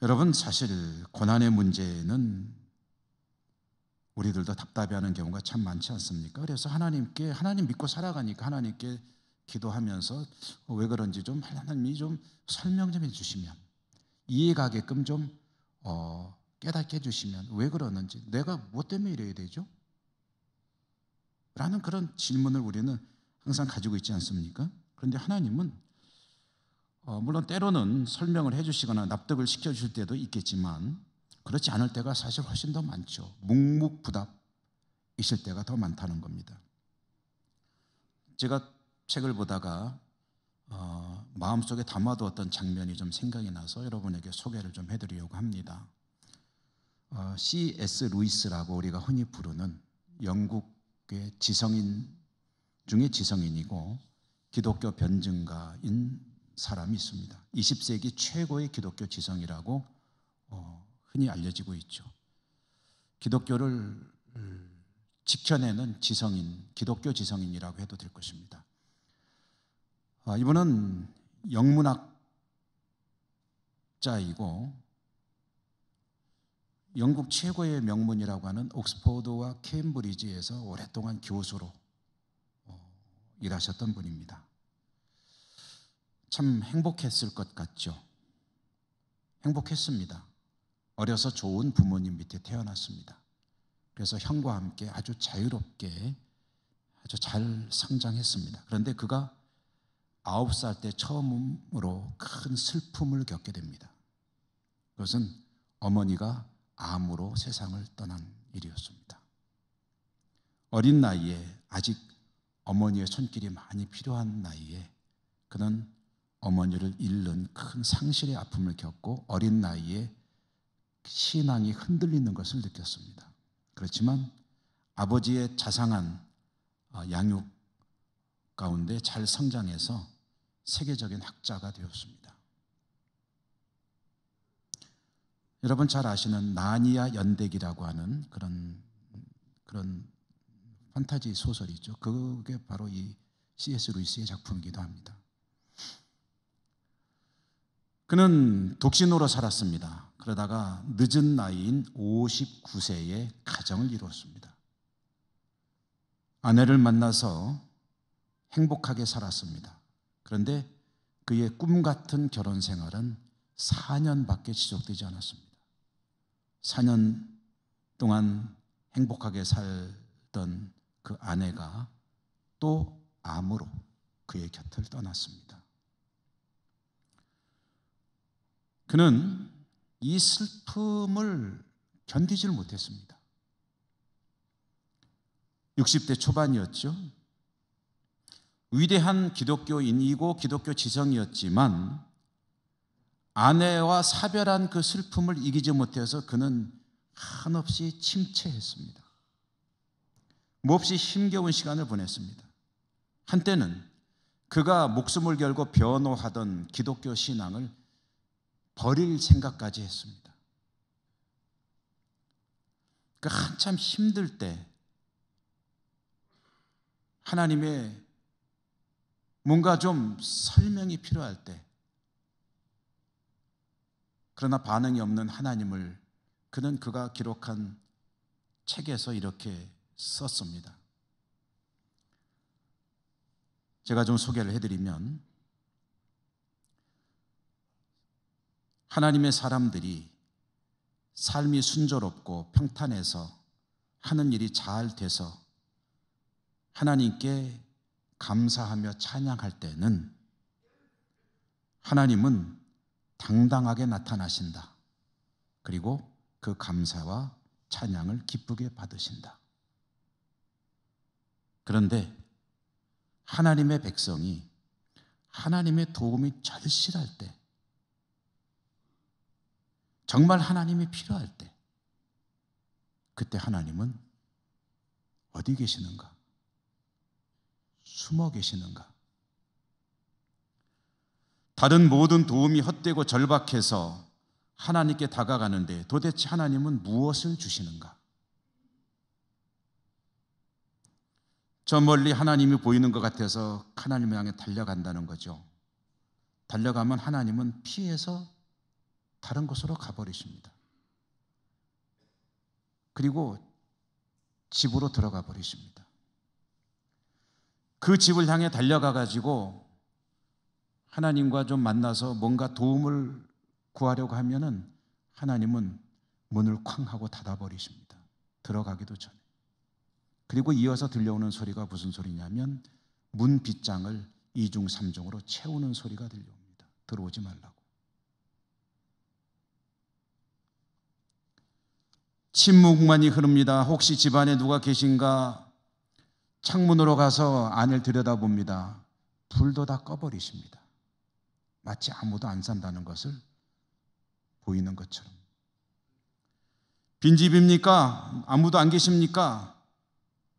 여러분, 사실 고난의 문제는 우리들도 답답해하는 경우가 참 많지 않습니까? 그래서 하나님 믿고 살아가니까 하나님께 기도하면서 왜 그런지 좀 하나님이 좀 설명 좀 해주시면, 이해가게끔 좀 깨닫게 해주시면, 왜 그러는지, 내가 뭐 때문에 이래야 되죠? 라는 그런 질문을 우리는 항상 가지고 있지 않습니까? 그런데 하나님은 물론 때로는 설명을 해주시거나 납득을 시켜주실 때도 있겠지만 그렇지 않을 때가 사실 훨씬 더 많죠. 묵묵부답이실 때가 더 많다는 겁니다. 제가 책을 보다가 마음속에 담아두었던 장면이 좀 생각이 나서 여러분에게 소개를 좀 해드리려고 합니다. C.S. 루이스라고 우리가 흔히 부르는 영국의 지성인 중에 지성인이고 기독교 변증가인 사람이 있습니다. 20세기 최고의 기독교 지성이라고 흔히 알려지고 있죠. 기독교를 지켜내는 지성인, 기독교 지성인이라고 해도 될 것입니다. 이분은 영문학자이고 영국 최고의 명문이라고 하는 옥스퍼드와 케임브리지에서 오랫동안 교수로 일하셨던 분입니다. 참 행복했을 것 같죠. 행복했습니다. 어려서 좋은 부모님 밑에 태어났습니다. 그래서 형과 함께 아주 자유롭게 아주 잘 성장했습니다. 그런데 그가 9살 때 처음으로 큰 슬픔을 겪게 됩니다. 그것은 어머니가 암으로 세상을 떠난 일이었습니다. 어린 나이에, 아직 어머니의 손길이 많이 필요한 나이에 그는 어머니를 잃는 큰 상실의 아픔을 겪고 어린 나이에 신앙이 흔들리는 것을 느꼈습니다. 그렇지만 아버지의 자상한 양육 가운데 잘 성장해서 세계적인 학자가 되었습니다. 여러분 잘 아시는 나니아 연대기라고 하는 그런 판타지 소설이죠. 그게 바로 이 C.S. 루이스의 작품이기도 합니다. 그는 독신으로 살았습니다. 그러다가 늦은 나이인 59세에 가정을 이루었습니다. 아내를 만나서 행복하게 살았습니다. 그런데 그의 꿈 같은 결혼 생활은 4년밖에 지속되지 않았습니다. 4년 동안 행복하게 살던 그 아내가 또 암으로 그의 곁을 떠났습니다. 그는 이 슬픔을 견디질 못했습니다. 60대 초반이었죠. 위대한 기독교인이고 기독교 지성이었지만 아내와 사별한 그 슬픔을 이기지 못해서 그는 한없이 침체했습니다. 몹시 힘겨운 시간을 보냈습니다. 한때는 그가 목숨을 걸고 변호하던 기독교 신앙을 버릴 생각까지 했습니다. 그 한참 힘들 때 하나님의 뭔가 좀 설명이 필요할 때 그러나 반응이 없는 하나님을 그는 그가 기록한 책에서 이렇게 썼습니다. 제가 좀 소개를 해드리면 하나님의 사람들이 삶이 순조롭고 평탄해서 하는 일이 잘 돼서 하나님께 감사하며 찬양할 때는 하나님은 당당하게 나타나신다. 그리고 그 감사와 찬양을 기쁘게 받으신다. 그런데 하나님의 백성이 하나님의 도움이 절실할 때, 정말 하나님이 필요할 때, 그때 하나님은 어디 계시는가? 숨어 계시는가? 다른 모든 도움이 헛되고 절박해서 하나님께 다가가는데 도대체 하나님은 무엇을 주시는가? 저 멀리 하나님이 보이는 것 같아서 하나님을 향해 달려간다는 거죠. 달려가면 하나님은 피해서 다른 곳으로 가버리십니다. 그리고 집으로 들어가 버리십니다. 그 집을 향해 달려가가지고 하나님과 좀 만나서 뭔가 도움을 구하려고 하면은 하나님은 문을 쾅 하고 닫아버리십니다. 들어가기도 전에. 그리고 이어서 들려오는 소리가 무슨 소리냐면 문 빗장을 2중 3중으로 채우는 소리가 들려옵니다. 들어오지 말라고. 침묵만이 흐릅니다. 혹시 집안에 누가 계신가? 창문으로 가서 안을 들여다봅니다. 불도 다 꺼버리십니다. 마치 아무도 안 산다는 것을 보이는 것처럼. 빈집입니까? 아무도 안 계십니까?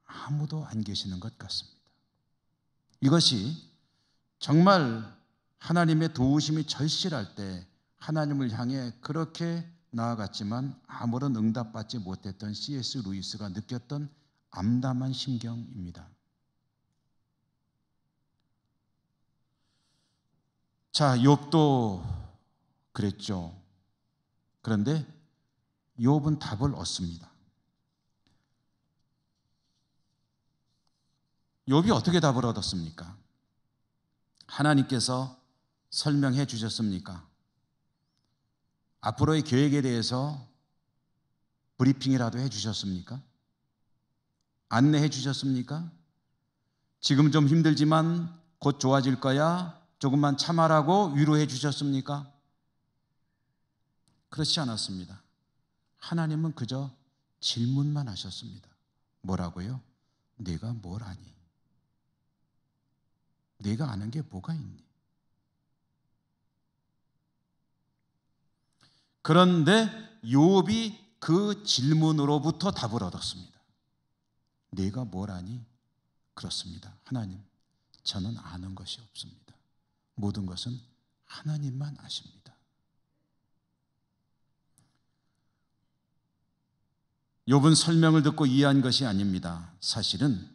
아무도 안 계시는 것 같습니다. 이것이 정말 하나님의 도우심이 절실할 때 하나님을 향해 그렇게 나아갔지만 아무런 응답받지 못했던 C.S. 루이스가 느꼈던 암담한 심경입니다. 자, 욥도 그랬죠. 그런데 욥은 답을 얻습니다. 욥이 어떻게 답을 얻었습니까? 하나님께서 설명해 주셨습니까? 앞으로의 계획에 대해서 브리핑이라도 해 주셨습니까? 안내해 주셨습니까? 지금 좀 힘들지만 곧 좋아질 거야. 조금만 참아라고 위로해 주셨습니까? 그렇지 않았습니다. 하나님은 그저 질문만 하셨습니다. 뭐라고요? 네가 뭘 아니? 네가 아는 게 뭐가 있니? 그런데 욥이 그 질문으로부터 답을 얻었습니다. 네가 뭘 아니? 그렇습니다. 하나님, 저는 아는 것이 없습니다. 모든 것은 하나님만 아십니다. 욥은 설명을 듣고 이해한 것이 아닙니다. 사실은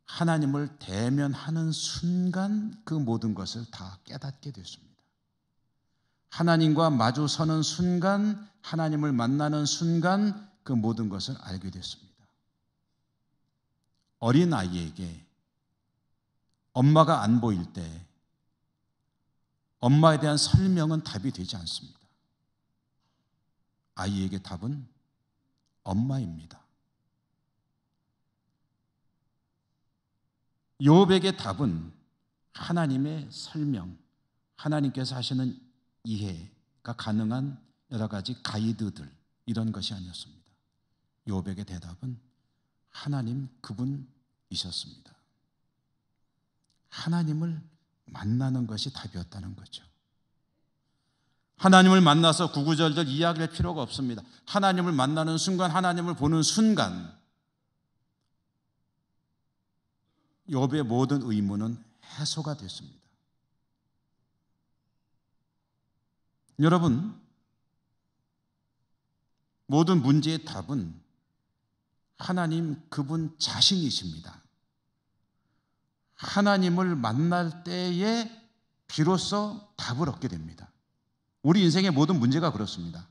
하나님을 대면하는 순간 그 모든 것을 다 깨닫게 됐습니다. 하나님과 마주 서는 순간, 하나님을 만나는 순간 그 모든 것을 알게 됐습니다. 어린 아이에게 엄마가 안 보일 때 엄마에 대한 설명은 답이 되지 않습니다. 아이에게 답은 엄마입니다. 욥에게 답은 하나님의 설명, 하나님께서 하시는 이해가 가능한 여러 가지 가이드들, 이런 것이 아니었습니다. 욥에게 대답은 하나님 그분이셨습니다. 하나님을 만나는 것이 답이었다는 거죠. 하나님을 만나서 구구절절 이야기할 필요가 없습니다. 하나님을 만나는 순간, 하나님을 보는 순간 욥의 모든 의문은 해소가 됐습니다. 여러분, 모든 문제의 답은 하나님 그분 자신이십니다. 하나님을 만날 때에 비로소 답을 얻게 됩니다. 우리 인생의 모든 문제가 그렇습니다.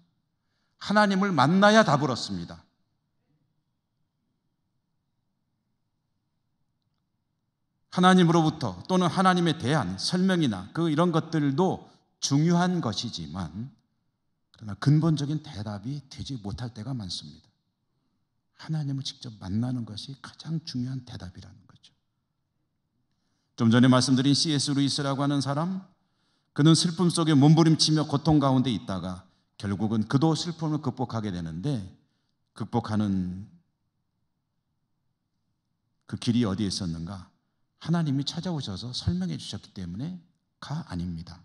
하나님을 만나야 답을 얻습니다. 하나님으로부터 또는 하나님에 대한 설명이나 이런 것들도 중요한 것이지만 그러나 근본적인 대답이 되지 못할 때가 많습니다. 하나님을 직접 만나는 것이 가장 중요한 대답이라는 거죠. 좀 전에 말씀드린 C.S. 루이스라고 하는 사람, 그는 슬픔 속에 몸부림치며 고통 가운데 있다가 결국은 그도 슬픔을 극복하게 되는데, 극복하는 그 길이 어디에 있었는가? 하나님이 찾아오셔서 설명해 주셨기 때문에가 아닙니다.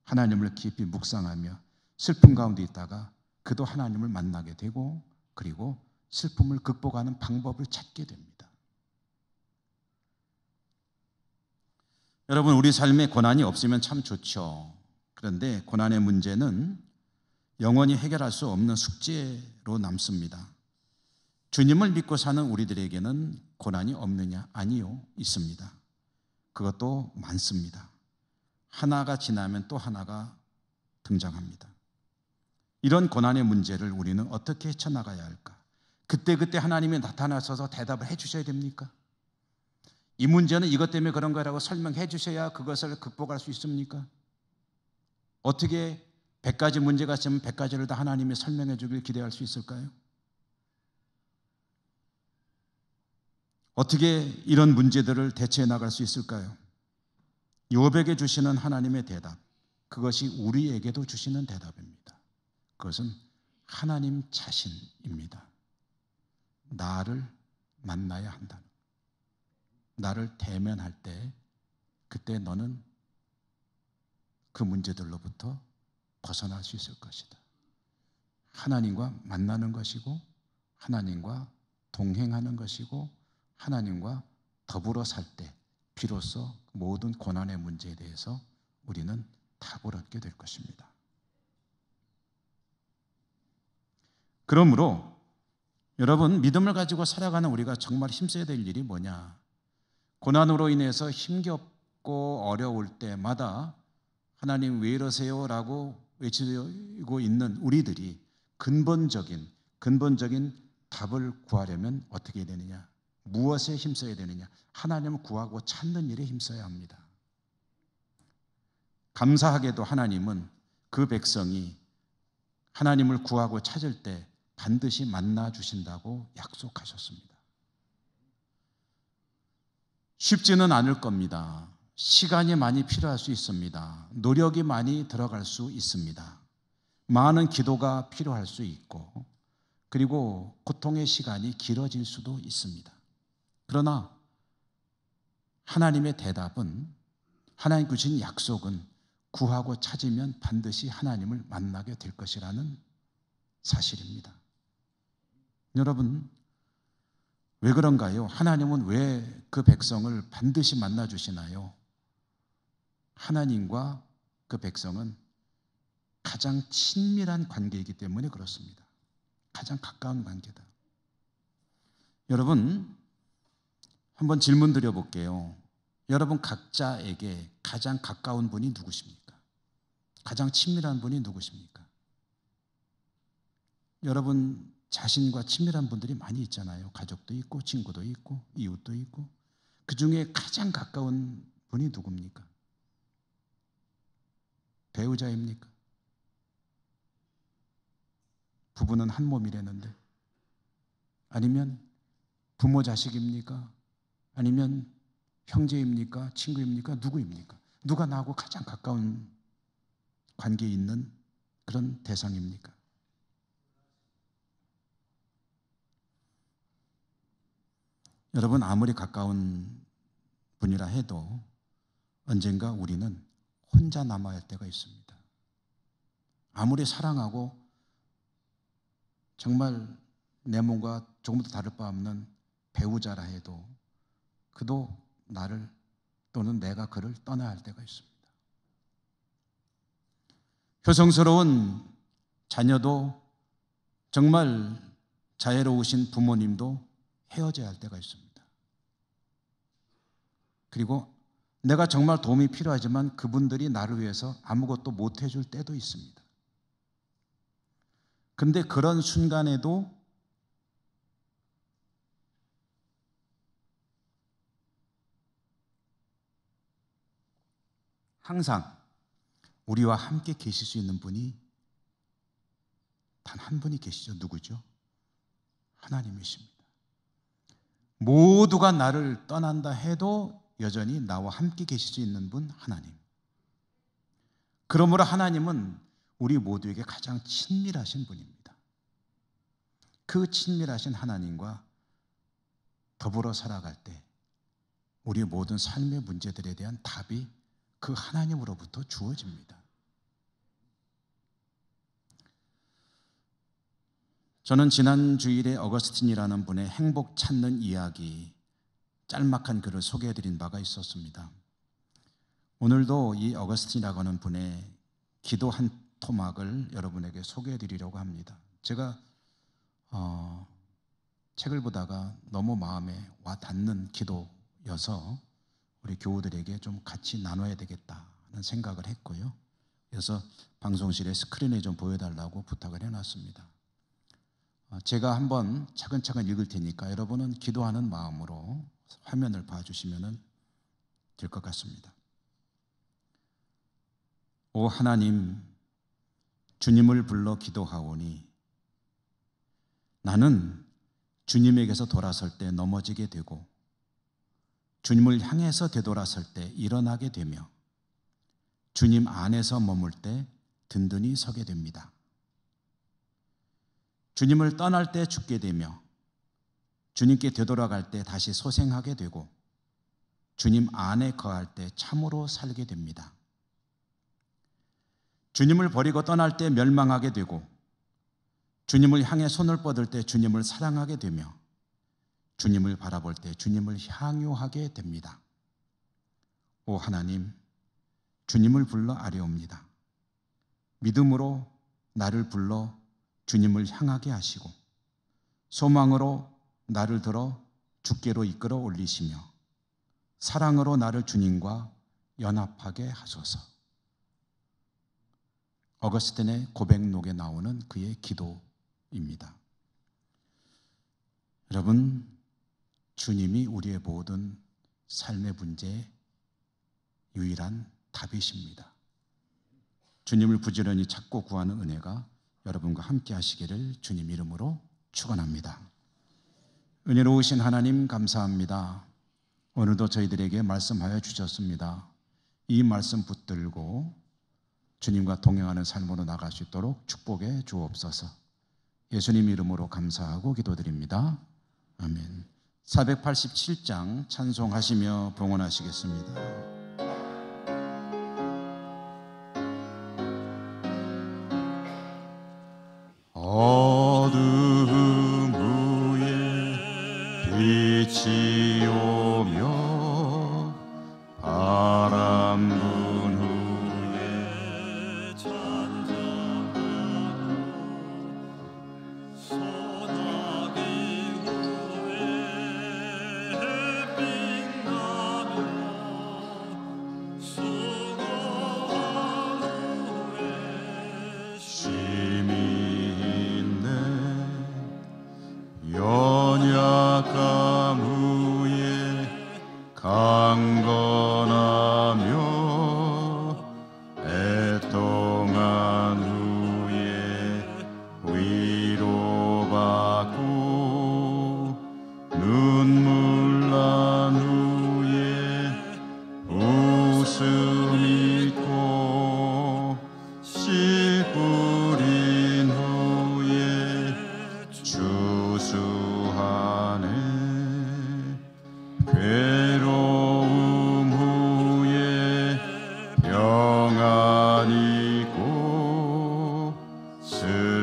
하나님을 깊이 묵상하며 슬픔 가운데 있다가 그도 하나님을 만나게 되고, 그리고 슬픔을 극복하는 방법을 찾게 됩니다. 여러분, 우리 삶에 고난이 없으면 참 좋죠. 그런데 고난의 문제는 영원히 해결할 수 없는 숙제로 남습니다. 주님을 믿고 사는 우리들에게는 고난이 없느냐? 아니요, 있습니다. 그것도 많습니다. 하나가 지나면 또 하나가 등장합니다. 이런 고난의 문제를 우리는 어떻게 헤쳐나가야 할까? 그때그때 하나님이 나타나셔서 대답을 해 주셔야 됩니까? 이 문제는 이것 때문에 그런 거라고 설명해 주셔야 그것을 극복할 수 있습니까? 어떻게 100가지 문제가 있으면 100가지를 다 하나님이 설명해 주길 기대할 수 있을까요? 어떻게 이런 문제들을 대처해 나갈 수 있을까요? 욥에게 주시는 하나님의 대답, 그것이 우리에게도 주시는 대답입니다. 그것은 하나님 자신입니다. 나를 만나야 한다. 나를 대면할 때 그때 너는 그 문제들로부터 벗어날 수 있을 것이다. 하나님과 만나는 것이고, 하나님과 동행하는 것이고, 하나님과 더불어 살 때 비로소 모든 고난의 문제에 대해서 우리는 답을 얻게 될 것입니다. 그러므로 여러분, 믿음을 가지고 살아가는 우리가 정말 힘써야 될 일이 뭐냐? 고난으로 인해서 힘겹고 어려울 때마다 하나님 왜 이러세요? 라고 외치고 있는 우리들이 근본적인 답을 구하려면 어떻게 해야 되느냐? 무엇에 힘써야 되느냐? 하나님을 구하고 찾는 일에 힘써야 합니다. 감사하게도 하나님은 그 백성이 하나님을 구하고 찾을 때 반드시 만나 주신다고 약속하셨습니다. 쉽지는 않을 겁니다. 시간이 많이 필요할 수 있습니다. 노력이 많이 들어갈 수 있습니다. 많은 기도가 필요할 수 있고, 그리고 고통의 시간이 길어질 수도 있습니다. 그러나 하나님의 대답은, 하나님 주신 약속은 구하고 찾으면 반드시 하나님을 만나게 될 것이라는 사실입니다. 여러분, 왜 그런가요? 하나님은 왜 그 백성을 반드시 만나 주시나요? 하나님과 그 백성은 가장 친밀한 관계이기 때문에 그렇습니다. 가장 가까운 관계다. 여러분, 한번 질문 드려볼게요. 여러분 각자에게 가장 가까운 분이 누구십니까? 가장 친밀한 분이 누구십니까? 여러분 자신과 친밀한 분들이 많이 있잖아요. 가족도 있고 친구도 있고 이웃도 있고. 그 중에 가장 가까운 분이 누굽니까? 배우자입니까? 부부는 한 몸이라는데, 아니면 부모 자식입니까? 아니면 형제입니까? 친구입니까? 누구입니까? 누가 나하고 가장 가까운 관계에 있는 그런 대상입니까? 여러분, 아무리 가까운 분이라 해도 언젠가 우리는 혼자 남아야 할 때가 있습니다. 아무리 사랑하고 정말 내 몸과 조금도 다를 바 없는 배우자라 해도 그도 나를 또는 내가 그를 떠나야 할 때가 있습니다. 효성스러운 자녀도 정말 자애로우신 부모님도 헤어져야 할 때가 있습니다. 그리고 내가 정말 도움이 필요하지만 그분들이 나를 위해서 아무것도 못 해줄 때도 있습니다. 근데 그런 순간에도 항상 우리와 함께 계실 수 있는 분이 단 한 분이 계시죠. 누구죠? 하나님이십니다. 모두가 나를 떠난다 해도 여전히 나와 함께 계실 수 있는 분, 하나님. 그러므로 하나님은 우리 모두에게 가장 친밀하신 분입니다. 그 친밀하신 하나님과 더불어 살아갈 때 우리의 모든 삶의 문제들에 대한 답이 그 하나님으로부터 주어집니다. 저는 지난 주일에 어거스틴이라는 분의 행복 찾는 이야기 짤막한 글을 소개해드린 바가 있었습니다. 오늘도 이 어거스틴이라고 하는 분의 기도 한 토막을 여러분에게 소개해드리려고 합니다. 제가 책을 보다가 너무 마음에 와 닿는 기도여서 우리 교우들에게 좀 같이 나눠야 되겠다는 생각을 했고요. 그래서 방송실에 스크린에 좀 보여달라고 부탁을 해놨습니다. 제가 한번 차근차근 읽을 테니까 여러분은 기도하는 마음으로 화면을 봐주시면 될 것 같습니다. 오 하나님, 주님을 불러 기도하오니 나는 주님에게서 돌아설 때 넘어지게 되고 주님을 향해서 되돌아설 때 일어나게 되며 주님 안에서 머물 때 든든히 서게 됩니다. 주님을 떠날 때 죽게 되며 주님께 되돌아갈 때 다시 소생하게 되고 주님 안에 거할 때 참으로 살게 됩니다. 주님을 버리고 떠날 때 멸망하게 되고 주님을 향해 손을 뻗을 때 주님을 사랑하게 되며 주님을 바라볼 때 주님을 향유하게 됩니다. 오 하나님, 주님을 불러 아뢰옵니다. 믿음으로 나를 불러 주님을 향하게 하시고 소망으로 나를 들어 주께로 이끌어 올리시며 사랑으로 나를 주님과 연합하게 하소서. 어거스틴의 고백록에 나오는 그의 기도입니다. 여러분, 주님이 우리의 모든 삶의 문제의 유일한 답이십니다. 주님을 부지런히 찾고 구하는 은혜가 여러분과 함께 하시기를 주님 이름으로 축원합니다. 은혜로우신 하나님 감사합니다. 오늘도 저희들에게 말씀하여 주셨습니다. 이 말씀 붙들고 주님과 동행하는 삶으로 나갈 수 있도록 축복해 주옵소서. 예수님 이름으로 감사하고 기도드립니다. 아멘. 487장 찬송하시며 봉헌하시겠습니다. 어둠 후에 빛이 오며 바람 분 후에 잔잔하고 소나기 후에 햇빛 나며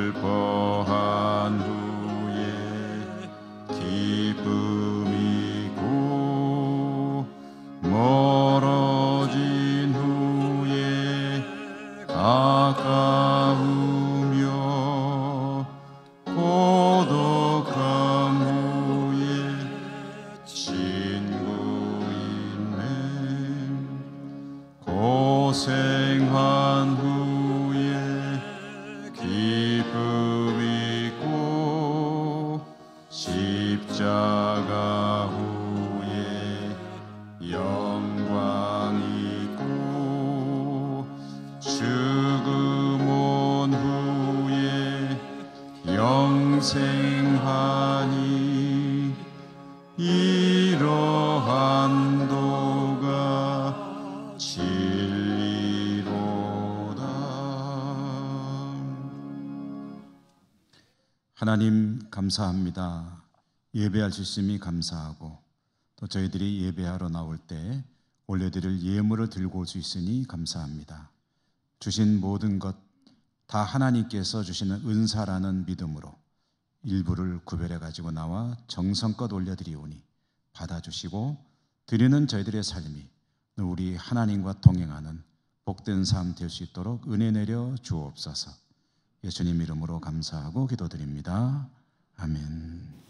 슬퍼한 후에 기쁨이고 멀어진 후에 가까우며 고독한 후에 친구 있네. 고생한 후에 기쁨 있고 십자가 후에 영광 있고 죽음 온 후에 영생하니 이러한 도가 진리로다. 하나님 감사합니다. 예배할 수 있음이 감사하고 또 저희들이 예배하러 나올 때 올려드릴 예물을 들고 올 수 있으니 감사합니다. 주신 모든 것 다 하나님께서 주시는 은사라는 믿음으로 일부를 구별해 가지고 나와 정성껏 올려드리오니 받아주시고 드리는 저희들의 삶이 우리 하나님과 동행하는 복된 삶 될 수 있도록 은혜 내려 주옵소서. 예수님 이름으로 감사하고 기도드립니다. 아멘.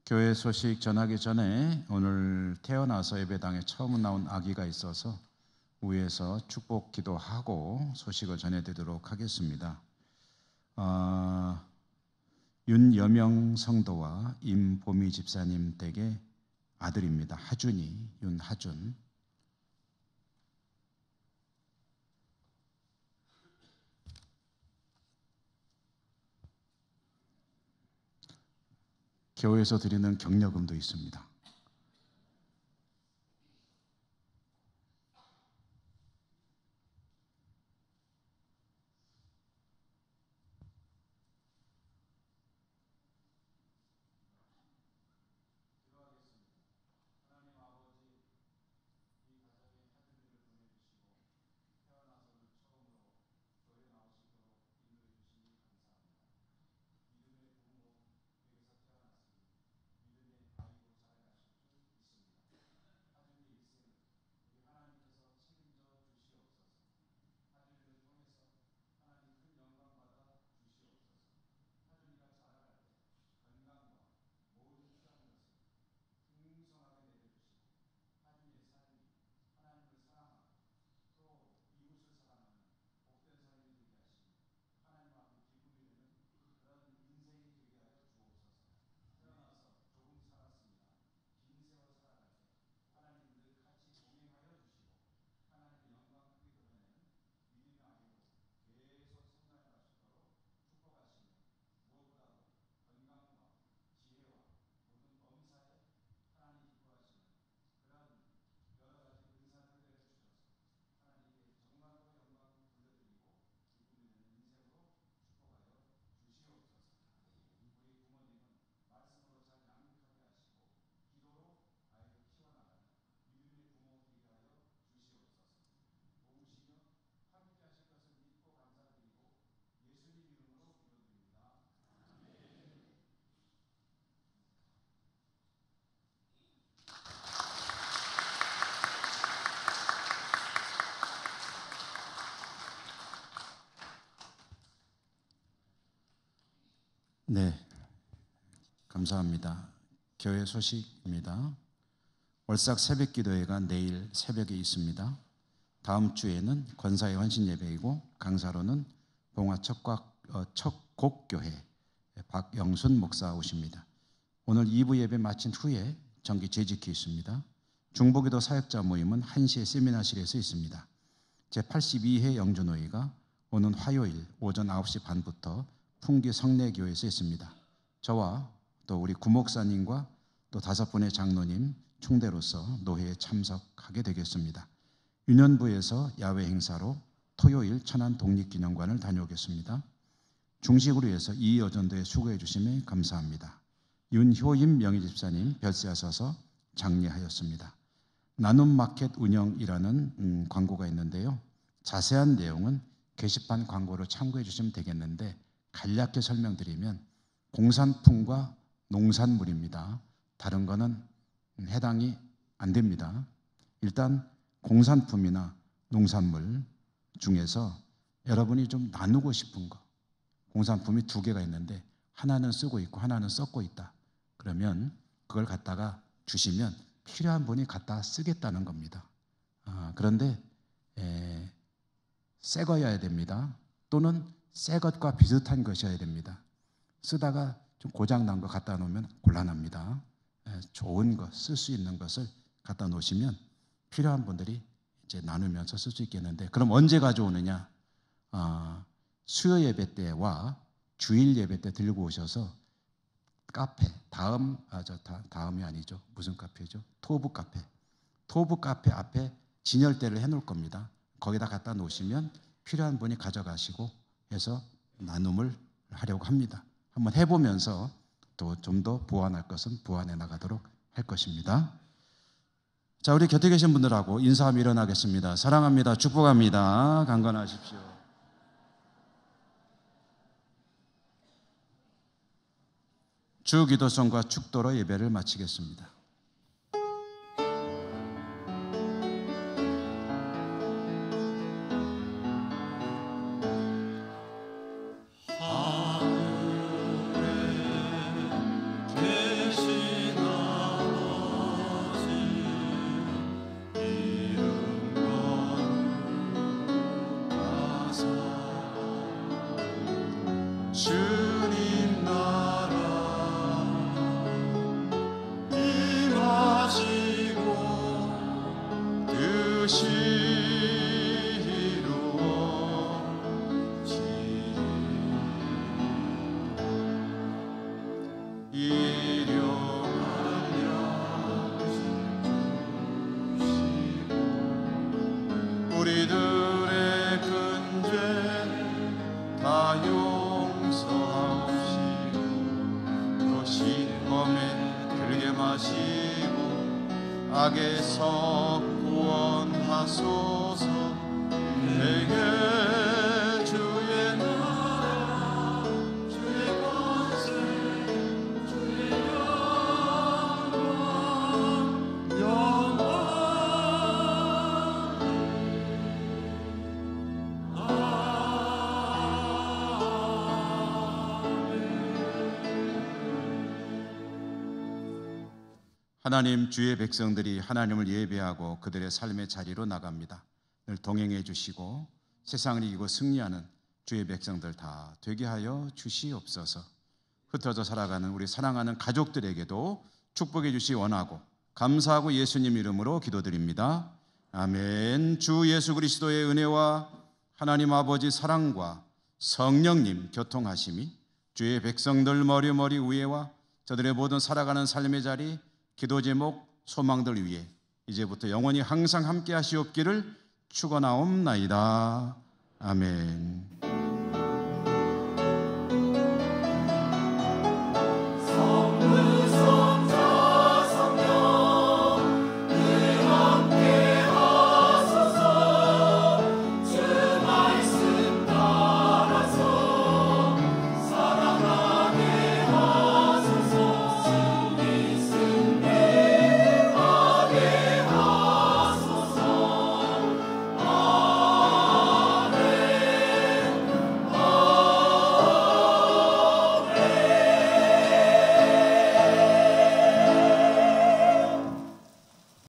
교회 소식 전하기 전에 오늘 태어나서 예배당에 처음 나온 아기가 있어서 위에서 축복 기도하고 소식을 전해드리도록 하겠습니다. 윤여명 성도와 임보미 집사님 댁의 아들입니다. 하준이, 윤하준. 교회에서 드리는 격려금도 있습니다. 네, 감사합니다. 교회 소식입니다. 월삭 새벽기도회가 내일 새벽에 있습니다. 다음 주에는 권사의 헌신 예배이고 강사로는 봉화 척곡교회 박영순 목사 오십니다. 오늘 2부 예배 마친 후에 정기 재직이 있습니다. 중보기도 사역자 모임은 1시에 세미나실에서 있습니다. 제82회 영주노회가 오는 화요일 오전 9시 반부터 풍기 성내교회에서 있습니다. 저와 또 우리 구목사님과 또 5분의 장로님 총대로서 노회에 참석하게 되겠습니다. 유년부에서 야외 행사로 토요일 천안 독립기념관을 다녀오겠습니다. 중식으로 해서 이여전도에 수고해 주심에 감사합니다. 윤효임 명예집사님 별세하셔서 장례하였습니다. 나눔마켓 운영이라는 광고가 있는데요. 자세한 내용은 게시판 광고를 참고해 주시면 되겠는데 간략히 설명드리면 공산품과 농산물입니다. 다른 거는 해당이 안 됩니다. 일단 공산품이나 농산물 중에서 여러분이 좀 나누고 싶은 거, 공산품이 2개가 있는데 하나는 쓰고 있고 하나는 썩고 있다. 그러면 그걸 갖다가 주시면 필요한 분이 갖다 쓰겠다는 겁니다. 그런데 새 거여야 됩니다. 또는 새 것과 비슷한 것이어야 됩니다. 쓰다가 좀 고장난 거 갖다 놓으면 곤란합니다. 좋은 것, 쓸 수 있는 것을 갖다 놓으시면 필요한 분들이 이제 나누면서 쓸 수 있겠는데, 그럼 언제 가져오느냐? 수요 예배 때와 주일 예배 때 들고 오셔서 카페, 다음이 아니죠. 무슨 카페죠? 토부 카페 앞에 진열대를 해놓을 겁니다. 거기다 갖다 놓으시면 필요한 분이 가져가시고 해서 나눔을 하려고 합니다. 한번 해보면서 또 좀 더 보완할 것은 보완해 나가도록 할 것입니다. 자, 우리 곁에 계신 분들하고 인사하며 일어나겠습니다. 사랑합니다. 축복합니다. 강건하십시오. 주 기도성과 축도로 예배를 마치겠습니다. 우리들의 큰 죄 다 용서하옵시고 또 시험에 들게 마시고 악에서 구원하소서. 내게 주의 나라 주의 권세 주의 영광 하나님, 주의 백성들이 하나님을 예배하고 그들의 삶의 자리로 나갑니다. 늘 동행해 주시고 세상을 이기고 승리하는 주의 백성들 다 되게 하여 주시옵소서. 흩어져 살아가는 우리 사랑하는 가족들에게도 축복해 주시 원하고 감사하고 예수님 이름으로 기도드립니다. 아멘. 주 예수 그리스도의 은혜와 하나님 아버지 사랑과 성령님 교통하심이 주의 백성들 머리 위에와 저들의 모든 살아가는 삶의 자리, 기도 제목, 소망들 위해 이제부터 영원히 항상 함께 하시옵기를 축원하옵나이다. 아멘.